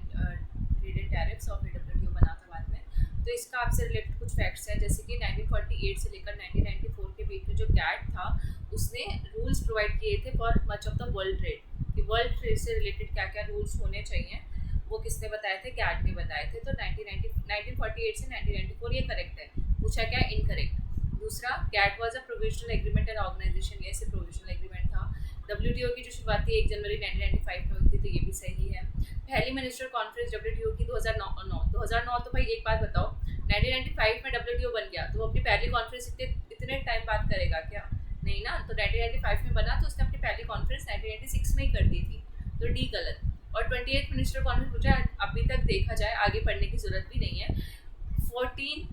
tariffs और फिर WTO बना था बाद में। तो इसका आपसे रिलेटेड कुछ फैक्ट्स हैं, जैसे कि 1948 से लेकर 1994 के बीच में जो गैट था उसने रूल्स प्रोवाइड किए थे for much of the world trade, कि वर्ल्ड ट्रेड से रिलेटेड क्या क्या रूल्स होने चाहिए वो किसने बताए थे, गैट ने बताए थे। तो 1948 से 1994 ये करेक्ट है, पूछा क्या इनकरेक्ट। दूसरा, GATT was a provisional agreement and organisation, ये सिर्फ प्रोविजनल एग्रीमेंट था। WTO की जो शुरुआत थी 1 जनवरी 1995 में हुई थी, तो ये भी सही है। पहली मिनिस्टर कॉन्फ्रेंस WTO की 2009 तो भाई एक बात बताओ, 1995 में WTO बन गया तो वो अपनी पहली कॉन्फ्रेंस इतने टाइम बाद करेगा क्या, नहीं ना। तो 1995 में बना तो उसने अपनी पहली कॉन्फ्रेंस 1996 में ही कर दी थी, तो डी गलत। और 28th मिनिस्टर कॉन्फ्रेंस पूछा, अभी तक देखा जाए आगे पढ़ने की जरूरत भी नहीं है, 14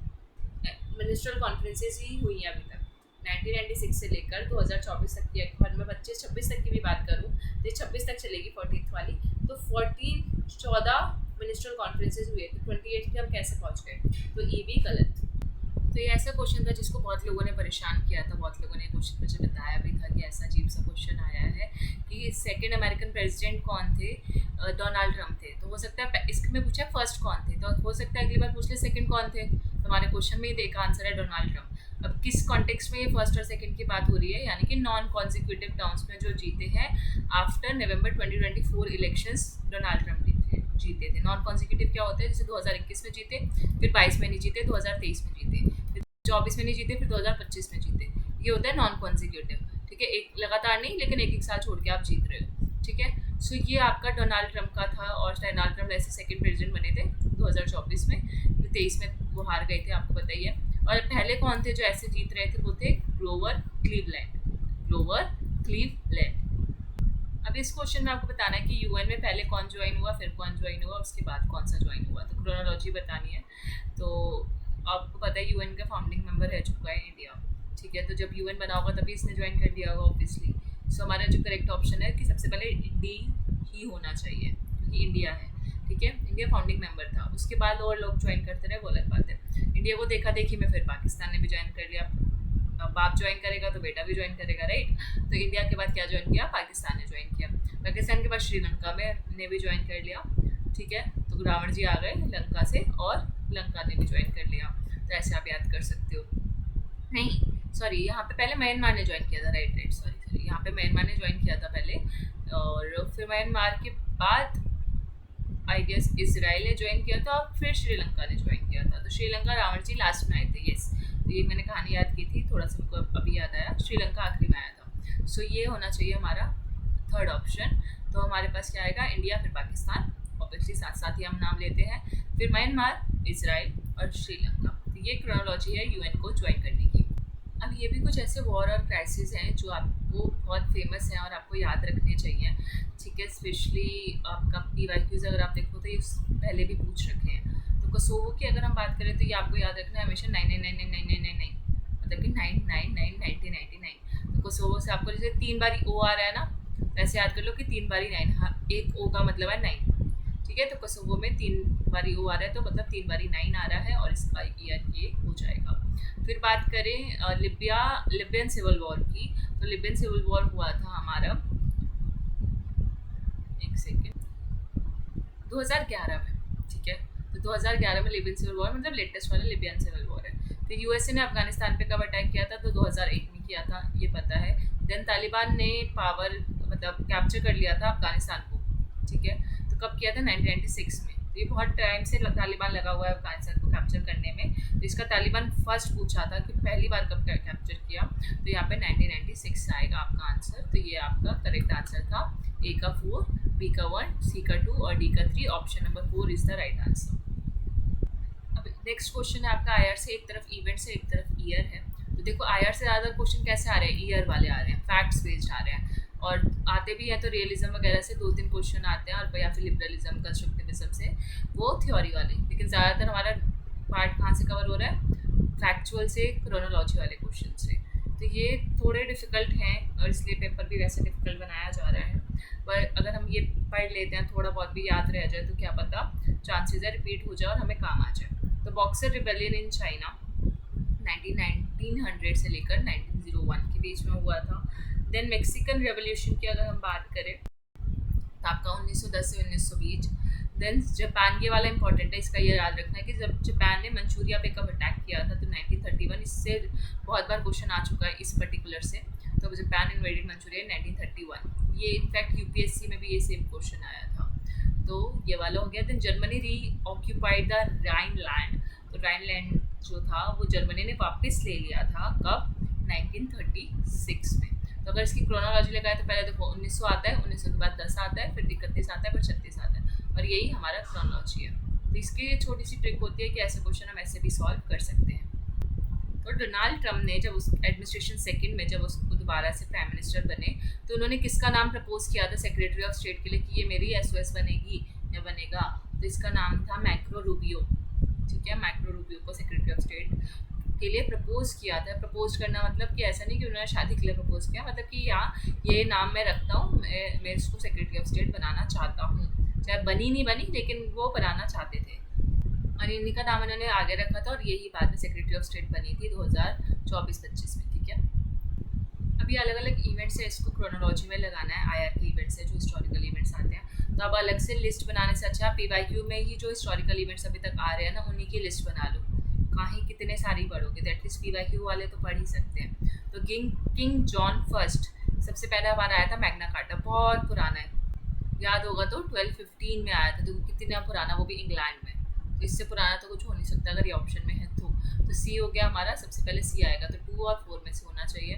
मिनिस्ट्रियल कॉन्फ्रेंसेज ही हुई हैं अभी तक, 1996 से लेकर 2024 तक की। अगर मैं 25-26 तक की भी बात करूँ तो 26 तक चलेगी 14th वाली, तो 14 मिनिस्ट्रियल कॉन्फ्रेंसेज हुए, तो 28 पे हम कैसे पहुँच गए, तो ये भी गलत। तो ये ऐसा क्वेश्चन था जिसको बहुत लोगों ने परेशान किया था, बहुत लोगों ने क्वेश्चन मुझे बताया भी था कि ऐसा अजीब सा क्वेश्चन आया है कि सेकंड अमेरिकन प्रेसिडेंट कौन थे, डोनाल्ड ट्रंप थे। तो हो सकता है इसमें पूछा फर्स्ट कौन थे, तो हो सकता है अगली बार पूछ ले सेकंड कौन थे, हमारे क्वेश्चन में ही देखा आंसर है डोनाल्ड ट्रंप। अब किस कॉन्टेक्स्ट में ये फर्स्ट और सेकंड की बात हो रही है, यानी कि नॉन कॉन्जिक्यूटिव टर्म्स में जो जीते हैं आफ्टर नवंबर 2024 इलेक्शंस डोनाल्ड ट्रंप जीते थे। नॉन कॉन्जिक्यूटिव क्या होता है, जैसे 2021 में जीते, फिर 22 में नहीं जीते, 2023 में जीते, फिर 24 में नहीं जीते, फिर 2025 में जीते, ये होता है नॉन कॉन्जिक्यूटिव, ठीक है। एक लगातार नहीं, लेकिन एक साल छोड़ के आप जीत रहे हो, ठीक है। सो ये आपका डोनाल्ड ट्रंप का था, और डोनाल्ड ट्रंप ऐसे सेकंड प्रेसिडेंट बने थे 2024 में, 23 में वो हार गए थे, आपको पता ही है। और पहले कौन थे जो ऐसे जीत रहे थे, वो थे ग्रोवर क्लीवलैंड। अब इस क्वेश्चन में आपको बताना है कि UN में पहले कौन ज्वाइन हुआ, फिर कौन ज्वाइन हुआ, उसके बाद कौन सा ज्वाइन हुआ, तो क्रोनोलॉजी बतानी है। तो आपको पता है UN का फाउंडिंग मेंबर रह चुका है इंडिया, ठीक है। तो जब UN बना होगा तभी इसने ज्वाइन कर दिया होगा ऑब्वियसली। सो हमारा जो करेक्ट ऑप्शन है कि सबसे पहले डी ही होना चाहिए, क्योंकि इंडिया है, ठीक है। इंडिया फाउंडिंग मेंबर था, उसके बाद और लोग ज्वाइन करते रहे, वो अलग बात है। इंडिया को देखा देखी में फिर पाकिस्तान ने भी ज्वाइन कर लिया, अब बाप ज्वाइन करेगा तो बेटा भी ज्वाइन करेगा, राइट। तो इंडिया के बाद क्या ज्वाइन किया, पाकिस्तान ने ज्वाइन किया। पाकिस्तान के बाद श्रीलंका में ने भी ज्वाइन कर लिया, ठीक है। तो रावण जी आ गए लंका से और लंका ने भी ज्वाइन कर लिया, तो ऐसे आप याद कर सकते हो। नहीं सॉरी, यहाँ पे पहले म्यांमार ने ज्वाइन किया था, राइट राइट, सॉरी, यहाँ पे म्यांमार ने ज्वाइन किया था पहले, और फिर म्यांमार के बाद आई गेस इसराइल ने ज्वाइन किया था, और फिर श्रीलंका ने ज्वाइन किया था। तो श्रीलंका रावण जी लास्ट में आए थे, यस। तो ये मैंने कहानी याद की थी, थोड़ा सा मेरे को अभी याद आया, श्रीलंका आखिरी में आया था। सो ये होना चाहिए हमारा थर्ड ऑप्शन। तो हमारे पास क्या आएगा, इंडिया, फिर पाकिस्तान, ऑब्वियसली साथ साथ ही हम नाम लेते हैं, फिर म्यांमार, इसराइल और श्रीलंका। तो ये क्रोनोलॉजी है यूएन को ज्वाइन करने की। अब ये भी कुछ ऐसे वॉर और क्राइसिस हैं जो आपको बहुत फेमस हैं और आपको याद रखने चाहिए, ठीक है। स्पेशली आपका PYQs अगर आप देखो तो ये पहले भी पूछ रखे हैं। तो कोसोवो की अगर हम बात करें तो ये आपको याद रखना है हमेशा 999999, मतलब कि 99999। तो कोसोवो से आपको जैसे 3 बारी ओ आ रहा है ना, ऐसे याद कर लो कि 3 बारी 9, हाँ, एक ओ का मतलब है 9, ठीक है। तो कोसोवो में 3 बारी ओ आ रहा है, तो मतलब 3 बारी 9 आ रहा है, और इसका ईयर ये हो जाएगा। फिर बात करें लिबियन सिविल वॉर की, तो लिबियन सिविल वॉर हुआ था हमारा, एक सेकेंड, 2011 में, ठीक है। तो 2011 में लिबियन सिविल वॉर, मतलब लेटेस्ट वाला लिबियन सिविल वॉर है। फिर यूएसए ने अफगानिस्तान पे कब अटैक किया था, तो 2001 में किया था, ये पता है। देन तालिबान ने पावर मतलब कैप्चर कर लिया था अफगानिस्तान को, ठीक है। तो कब किया था, 1996 में। तो ये बहुत टाइम से तालिबान लगा हुआ है अफगानिस्तान को कैप्चर करने में। तो इसका तालिबान फर्स्ट पूछा था कि पहली बार कब कैप्चर किया, तो यहाँ पे 1996 आएगा आपका आंसर। तो ये आपका करेक्ट आंसर था, ए का 4, बी का 1, सी का 2 और डी का 3। Option number 4 is the right answer. अब नेक्स्ट क्वेश्चन है आपका आईआर से, एक तरफ इवेंट से, एक तरफ ईयर है। तो देखो आईआर से ज़्यादा क्वेश्चन कैसे आ रहे हैं, ईयर वाले आ रहे हैं, फैक्ट्स बेस्ड आ रहे हैं, और आते भी हैं तो रियलिज्म वगैरह से 2-3 क्वेश्चन आते हैं, और या फिर लिबरलिज्म, कंस्ट्रक्टिविज्म से, वो थ्योरी वाले। लेकिन ज़्यादातर हमारा पार्ट कहाँ से कवर हो रहा है, फैक्चुअल से, क्रोनोलॉजी वाले क्वेश्चन से। तो ये थोड़े डिफ़िकल्ट हैं, और इसलिए पेपर भी वैसे डिफ़िकल्ट बनाया जा रहा है। पर अगर हम ये पढ़ लेते हैं, थोड़ा बहुत भी याद रह जाए, तो क्या पता चांसेस है रिपीट हो जाए और हमें काम आ जाए। तो बॉक्सर रिबेलियन इन चाइना 1900 से लेकर 1901 के बीच में हुआ था। देन मेक्सिकन रेवोल्यूशन की अगर हम बात करें तो आपका 1910 से 1920। देन जापान, ये वाला इंपॉर्टेंट है, इसका ये याद रखना है कि जब जापान ने मंचूरिया पे कब अटैक किया था, तो 1931। इससे बहुत बार क्वेश्चन आ चुका है इस पर्टिकुलर से। तो जापान इन्वेडेड मंचूरिया 1931, ये इनफैक्ट यूपीएससी में भी ये सेम क्वेश्चन आया था। तो ये वाला हो गया। देन जर्मनी री ऑक्यूपाइड द राइनलैंड, तो राइनलैंड जो था वो जर्मनी ने वापस ले लिया था, कब, 1936 में। तो अगर इसकी क्रोनोलॉजी लगाए तो पहले देखो 1900 आता है, 1900 के बाद 10 आता है, फिर 31 आता है, फिर 36 आता है, और यही हमारा क्रोनोलॉजी है। तो इसकी छोटी सी ट्रिक होती है कि ऐसे क्वेश्चन हम ऐसे भी सॉल्व कर सकते हैं। तो डोनाल्ड ट्रम्प ने जब उस एडमिनिस्ट्रेशन सेकंड में जब उसको दोबारा से प्राइम मिनिस्टर बने, तो उन्होंने किसका नाम प्रपोज किया था सेक्रेटरी ऑफ स्टेट के लिए कि ये मेरी SOS बनेगी या बनेगा, तो इसका नाम था मैक्रो रूबियो, ठीक है। मैक्रो रूबियो को सेक्रेटरी ऑफ स्टेट के लिए प्रपोज किया था। प्रपोज करना मतलब कि ऐसा नहीं कि उन्होंने शादी के लिए प्रपोज किया, मतलब कि यहाँ ये नाम मैं रखता हूँ, मैं इसको सेक्रेटरी ऑफ स्टेट बनाना चाहता हूँ, चाहे बनी नहीं बनी, लेकिन वो बनाना चाहते थे, और इन्हीं का नाम उन्होंने आगे रखा था, और यही बाद में सेक्रेटरी ऑफ स्टेट बनी थी 2024-25 में, ठीक है। अभी अलग अलग इवेंट्स है, इसको क्रोनोलॉजी में लगाना है, आईआर के इवेंट्स है जो हिस्टोरिकल इवेंट्स आते हैं। तो अब अलग से लिस्ट बनाने से अच्छा PYQ में ही जो हिस्टोरिकल इवेंट्स अभी तक आ रहे हैं ना, उन्हीं की लिस्ट बना लो, कहीं कितने सारी पढ़ोगे, तो एटलीस्ट PYQ वाले तो पढ़ ही सकते हैं। तो किंग जॉन फर्स्ट सबसे पहला हमारा आया था मैग्ना कार्टा, बहुत पुराना है, याद होगा तो 1215 में आया था, तो कितना पुराना, वो भी इंग्लैंड में। तो इससे पुराना तो कुछ हो नहीं सकता अगर ये ऑप्शन में है तो सी हो गया हमारा, सबसे पहले सी आएगा, तो 2 और 4 में से होना चाहिए।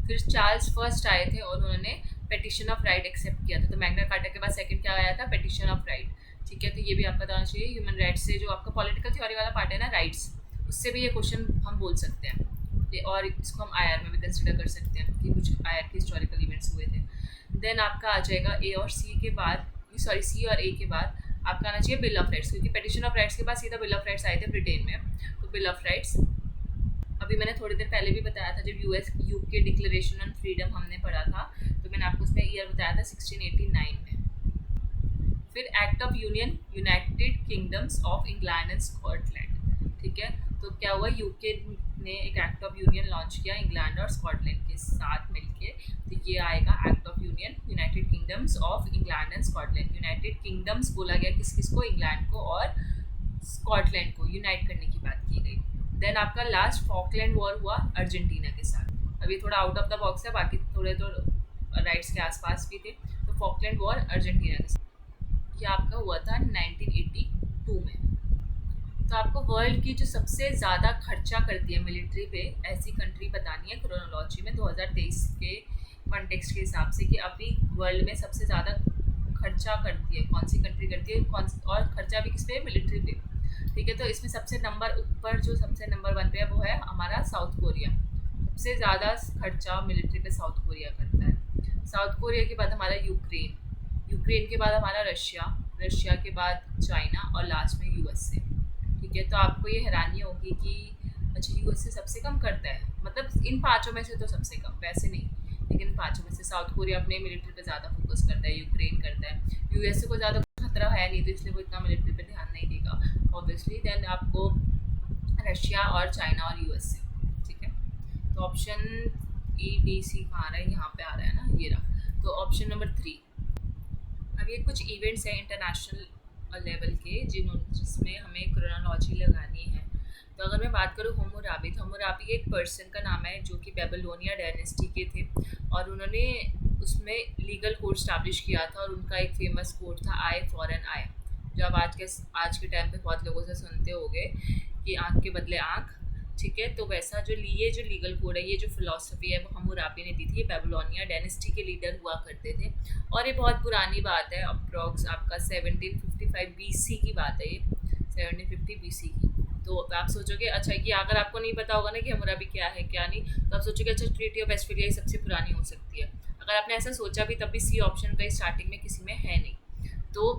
फिर चार्ल्स फर्स्ट आए थे और उन्होंने पेटिशन ऑफ राइट एक्सेप्ट किया था। तो मैग्ना कार्टा के बाद सेकंड क्या आया था, पेटिशन ऑफ राइट, ठीक है। तो ये भी आपको बताना चाहिए। ह्यूमन राइट्स से जो आपका पॉलिटिकल थ्योरी वाला पार्ट है ना, राइट्स, उससे भी ये क्वेश्चन हम बोल सकते हैं, और इसको हम आईआर में भी कंसिडर कर सकते हैं कि कुछ आईआर के हिस्टोरिकल इवेंट्स हुए थे। देन आपका आ जाएगा ए और सी के बाद, सॉरी सी और ए के बाद आपका आना चाहिए बिल ऑफ राइट्स, क्योंकि पेटिशन ऑफ राइट्स के बाद सीधा बिल ऑफ राइट्स आए थे ब्रिटेन में। तो बिल ऑफ राइट्स अभी मैंने थोड़ी देर पहले भी बताया था, जब UK डिक्लेरेशन ऑन फ्रीडम हमने पढ़ा था, तो मैंने आपको उसमें ईयर बताया था 1689 में। फिर act of union United kingdoms of England and Scotland, ठीक है। तो क्या हुआ, UK ने एक एक्ट ऑफ यूनियन लॉन्च किया इंग्लैंड और स्कॉटलैंड के साथ मिलके, तो ये आएगा act of union United kingdoms of England and Scotland. United kingdoms बोला गया किस किस को, इंग्लैंड को और स्कॉटलैंड को यूनाइट करने की बात की गई। देन आपका लास्ट फॉकलैंड वॉर हुआ अर्जेंटीना के साथ। अब ये थोड़ा आउट ऑफ द बॉक्स है, बाकी थोड़े तो राइट्स के आसपास भी थे। तो फॉकलैंड वॉर अर्जेंटीना के साथ ये आपका हुआ था 1982 में। तो आपको वर्ल्ड की जो सबसे ज़्यादा खर्चा करती है मिलिट्री पे ऐसी कंट्री बतानी है क्रोनोलॉजी में 2023 के कॉन्टेक्स्ट के हिसाब से, कि अभी वर्ल्ड में सबसे ज़्यादा खर्चा करती है कौन सी कंट्री करती है, और खर्चा भी किस पे, मिलिट्री पे। ठीक है, तो इसमें सबसे नंबर ऊपर जो सबसे नंबर 1 पे है वो है हमारा साउथ कोरिया। सबसे ज़्यादा खर्चा मिलिट्री पे साउथ कोरिया करता है। साउथ कोरिया के बाद हमारा यूक्रेन के बाद हमारा रशिया के बाद चाइना और लास्ट में यूएसए। ठीक है, तो आपको ये हैरानी होगी कि अच्छा यूएसए सबसे कम करता है, मतलब इन पांचों में से तो सबसे कम, वैसे नहीं, लेकिन पांचों में से साउथ कोरिया अपने मिलिट्री पे ज़्यादा फोकस करता है, यूक्रेन करता है, यूएसए को ज़्यादा खतरा है नहीं तो इसलिए वो इतना मिलिट्री पे ध्यान नहीं देगा ऑब्वियसली। देन आपको रशिया और चाइना और यूएसए। ठीक है, तो ऑप्शन EDC कहाँ आ रहा है, यहाँ पे आ रहा है ना, ये रहा। तो ऑप्शन नंबर 3। अब ये कुछ इवेंट्स हैं इंटरनेशनल लेवल के जिसमें हमें क्रोनोलॉजी लगानी है। तो अगर मैं बात करूँ हम्मुराबी, तो हम्मुराबी एक पर्सन का नाम है जो कि बेबीलोनिया डायनेस्टी के थे, और उन्होंने उसमें लीगल कोड स्टैब्लिश किया था, और उनका एक फेमस कोड था आई फॉर एन आई, जो आप आज के टाइम पे बहुत लोगों से सुनते होंगे कि आँख के बदले आँख। ठीक है, तो वैसा जो लीगल कोड है, ये जो फिलॉसफी है वो हम्मुराबी ने दी थी। ये बेबीलोनिया डायनेस्टी के लीडर हुआ करते थे, और ये बहुत पुरानी बात है, अप्रॉक्स आपका 1755 BC की बात है, ये 1750 BC की। तो आप सोचोगे अच्छा कि अगर आपको नहीं पता होगा ना कि हम्मुराबी क्या है क्या नहीं, तो आप सोचोगे अच्छा ट्रीटी ऑफ वेस्टफेलिया ये सबसे पुरानी हो सकती है। अगर आपने ऐसा सोचा भी तब भी सी ऑप्शन का स्टार्टिंग में किसी में है नहीं। तो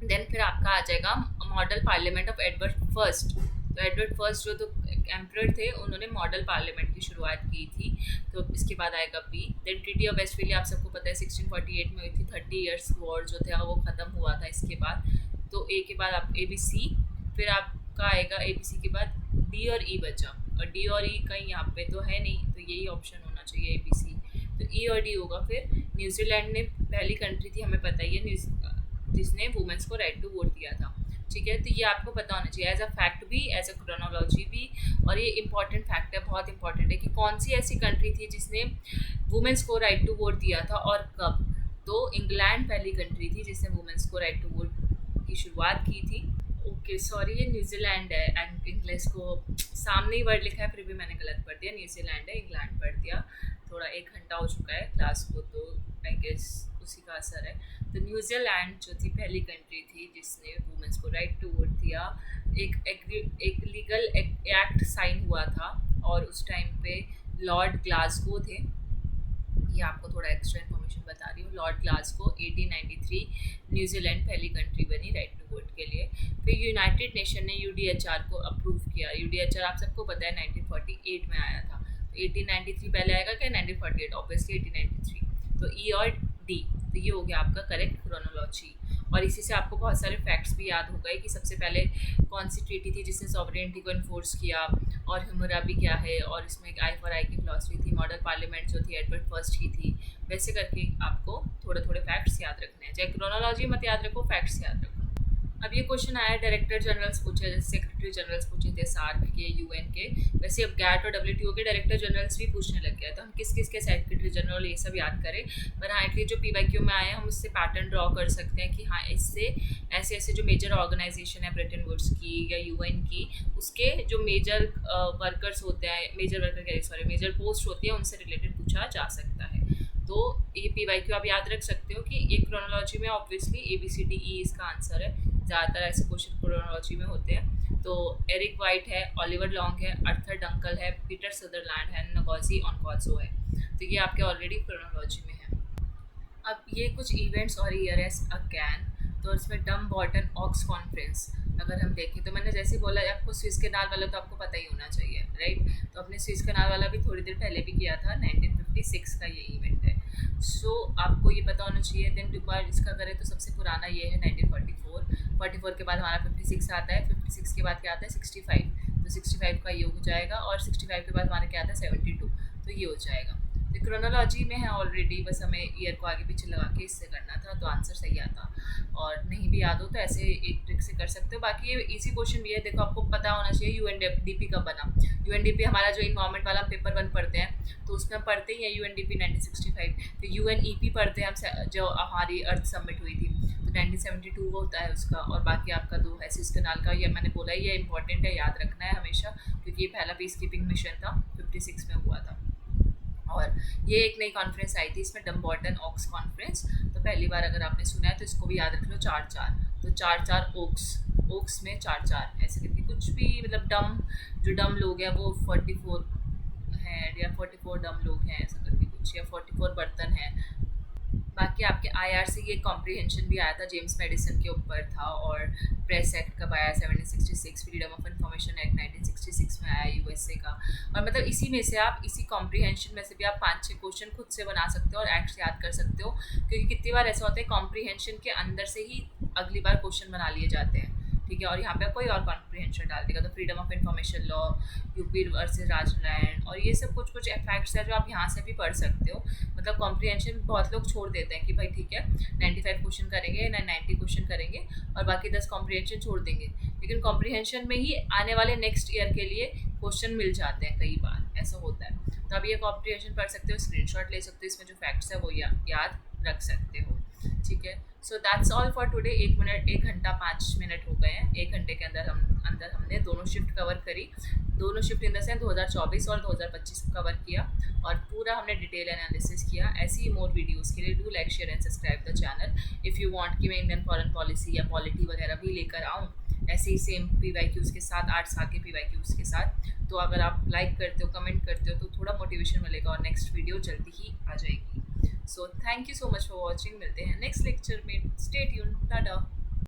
देन फिर आपका आ जाएगा model parliament of Edward first. तो एडवर्ड फर्स्ट जो तो एम्परर थे, उन्होंने मॉडल पार्लियामेंट की शुरुआत की थी। तो इसके बाद आएगा B. Then treaty of Westphalia आप सबको पता है 1648 में हुई थी, 30 ईयर्स वॉर जो था वो ख़त्म हुआ था इसके बाद। तो ए के बाद आप ABC, फिर आपका आएगा ABC के बाद D और E बचा, और D और E कहीं यहाँ पे तो है नहीं, तो यही ऑप्शन होना चाहिए ABC। तो E और D होगा। फिर न्यूजीलैंड ने पहली कंट्री थी, हमें पता ही है, जिसने वुमेंस को राइट टू वोट दिया था। ठीक है, तो ये आपको पता होना चाहिए एज अ फैक्ट भी, एज अ क्रोनोलॉजी भी, और ये इंपॉर्टेंट फैक्ट है, बहुत इंपॉर्टेंट है कि कौन सी ऐसी कंट्री थी जिसने वुमेंस को राइट टू वोट दिया था और कब। तो इंग्लैंड पहली कंट्री थी जिसने वुमेंस को राइट टू वोट की शुरुआत की थी। ओके सॉरी, ये न्यूजीलैंड है, एंड इंग्लिश को सामने ही वर्ड लिखा है फिर भी मैंने गलत पढ़ दिया, न्यूजीलैंड है, इंग्लैंड पढ़ दिया। थोड़ा 1 घंटा हो चुका है क्लास को, तो आई गेस उसी का असर है। तो न्यूजीलैंड जो थी पहली कंट्री थी जिसने वुमेंस को राइट टू वोट दिया। एक लीगल एक्ट साइन हुआ था, और उस टाइम पे लॉर्ड ग्लासगो थे। ये आपको थोड़ा एक्स्ट्रा इन्फॉर्मेशन बता रही हूँ। लॉर्ड ग्लासगो 1893 न्यूजीलैंड पहली कंट्री बनी राइट टू वोट के लिए। फिर यूनाइटेड नेशन ने UDHR को अप्रूव किया। UDHR आप सबको पता है 1948 में आया था। तो 1893 पहले आएगा क्या, 1948 ऑब्वियसली 1893। तो E और D, तो ये हो गया आपका करेक्ट क्रोनोलॉजी। और इसी से आपको बहुत सारे फैक्ट्स भी याद हो गए कि सबसे पहले कौन सी ट्रीटी थी जिसने सॉवरेनिटी को इन्फोर्स किया, और हम्मुराबी क्या है, और इसमें एक आई फॉर आई की फिलॉसफी थी, मॉडल पार्लियामेंट जो थी एडवर्ड फर्स्ट की थी। वैसे करके आपको थोड़े थोड़े फैक्ट्स याद रखने हैं, चाहे क्रोनोलॉजी मत याद रखो, फैक्ट्स याद रखो। अब ये क्वेश्चन आया डायरेक्टर जनरल्स पूछे, जैसे सेक्रेटरी जनरल्स पूछे थे सार्क के, UN के, वैसे अब गैट और WTO के डायरेक्टर जनरल्स भी पूछने लग गया। तो हम किस किस के सेक्रेटरी जनरल ये सब याद करें, पर हाँ एटलीस्ट जो PYQ में आए हम उससे पैटर्न ड्रॉ कर सकते हैं कि हाँ इससे ऐसे ऐसे जो मेजर ऑर्गेनाइजेशन है ब्रिटेन वुड्स की या UN की, उसके जो मेजर वर्कर्स होते हैं, मेजर पोस्ट होती है, उनसे रिलेटेड पूछा जा सकता है। तो ये PYQ आप याद रख सकते हो कि ये क्रोनोलॉजी में ऑब्वियसली ABCDE इसका आंसर है। ज़्यादातर ऐसे क्वेश्चन क्रोनोलॉजी में होते हैं। तो एरिक वाइट है, ओलिवर लॉन्ग है, अर्थर डंकल है, पीटर सदरलैंड है, नगोजी ऑनकोल्सो है। तो ये आपके ऑलरेडी क्रोनोलॉजी में है। अब ये कुछ इवेंट्स और ईयर है अगैन। तो इसमें डम्बार्टन ऑक्स कॉन्फ्रेंस अगर हम देखें, तो मैंने जैसे बोला आपको स्विस कैनाल वाला तो आपको पता ही होना चाहिए, राइट। तो अपने स्विस कैनाल वाला भी थोड़ी देर पहले भी किया था, 1956 का ये इवेंट है। सो आपको ये पता होना चाहिए। देन रिक्वायर्ड इसका करें तो सबसे पुराना ये है 1944 के बाद हमारा 56 आता है, 56 के बाद क्या आता है 65, तो 65 का ये हो जाएगा, और 65 के बाद हमारा क्या आता है 72, तो ये हो जाएगा। तो क्रोनोलॉजी में है ऑलरेडी, बस हमें ईयर को आगे पीछे लगा के इससे करना था, तो आंसर सही आता। और नहीं भी याद हो तो ऐसे एक ट्रिक से कर सकते हो। बाकी ये इजी क्वेश्चन भी है, देखो आपको पता होना चाहिए यूएनडीपी कब बना। यूएनडीपी हमारा जो इन्वायरमेंट वाला हम पेपर 1 पढ़ते हैं, तो उसमें हम पढ़ते ही है यूएनडीपी 1965। फिर यूएनईपी पढ़ते हैं हम, जो हमारी अर्थ समिट हुई थी, तो 1972 वो होता है उसका। और बाकी आपका 2 है सुएज़ कनाल का, ये मैंने बोला ये इंपॉर्टेंट है, याद रखना है हमेशा, क्योंकि ये पहला पीस कीपिंग मिशन था, 56 में हुआ था। और ये एक नई कॉन्फ्रेंस आई थी इसमें, डम्बॉर्टन ओक्स कॉन्फ्रेंस। तो पहली बार अगर आपने सुना है तो इसको भी याद रख लो, 4-4। तो 4-4 ओक्स में 4-4 ऐसे करके कुछ भी, मतलब जो डम लोग हैं वो 44 हैं, या 44 डम लोग हैं ऐसा करके कुछ, या 44 बर्तन हैं। बाकी आपके आईआर से ये कॉम्प्रिहेंशन भी आया था, जेम्स मेडिसन के ऊपर था। और प्रेस एक्ट कब आया, 1766। फ्रीडम ऑफ इंफॉर्मेशन एक्ट 1966 में आया यूएसए का। और मतलब इसी में से आप, इसी कॉम्प्रिहेंशन में से भी आप 5-6 क्वेश्चन खुद से बना सकते हो और एक्ट्स याद कर सकते हो, क्योंकि कितनी बार ऐसा होता है कॉम्प्रिहेंशन के अंदर से ही अगली बार क्वेश्चन बना लिए जाते हैं, ठीक है। और यहाँ पे कोई और कॉम्प्रिहेंशन डाल देगा, तो freedom of information law, UP versus Rajnarayan, और ये सब कुछ फैक्ट्स है जो आप यहाँ से भी पढ़ सकते हो। मतलब कॉम्प्रिहेंशन बहुत लोग छोड़ देते हैं कि भाई ठीक है 95 क्वेश्चन करेंगे ना 90 क्वेश्चन करेंगे और बाकी 10 कॉम्प्रिहेंशन छोड़ देंगे, लेकिन कॉम्प्रिहेंशन में ही आने वाले नेक्स्ट ईयर के लिए क्वेश्चन मिल जाते हैं, कई बार ऐसा होता है। तो अब ये कॉम्प्रिहेंशन पढ़ सकते हो, स्क्रीनशॉट ले सकते हो, इसमें जो फैक्ट्स है वो याद रख सकते हो, ठीक है। So that's all for today. 1 घंटा 5 मिनट हो गए हैं। 1 घंटे के अंदर हमने दोनों शिफ्ट कवर करी, दोनों शिफ्ट इन द सेंस 2024 और 2025 को कवर किया, और पूरा हमने डिटेल एनालिसिस किया। ऐसी ही मोर वीडियोस के लिए do like share and subscribe the channel. If you want कि मैं इंडियन फॉरेन पॉलिसी या पॉलिटी वगैरह भी लेकर आऊँ ऐसे ही सेम PYQs के साथ, 8 साल के PYQs के साथ, तो अगर आप लाइक करते हो, कमेंट करते हो, तो थोड़ा मोटिवेशन मिलेगा और नेक्स्ट वीडियो जल्दी ही आ जाएगी। So thank you so much for watching. मिलते हैं नेक्स्ट लेक्चर में। Stay tuned, Tata.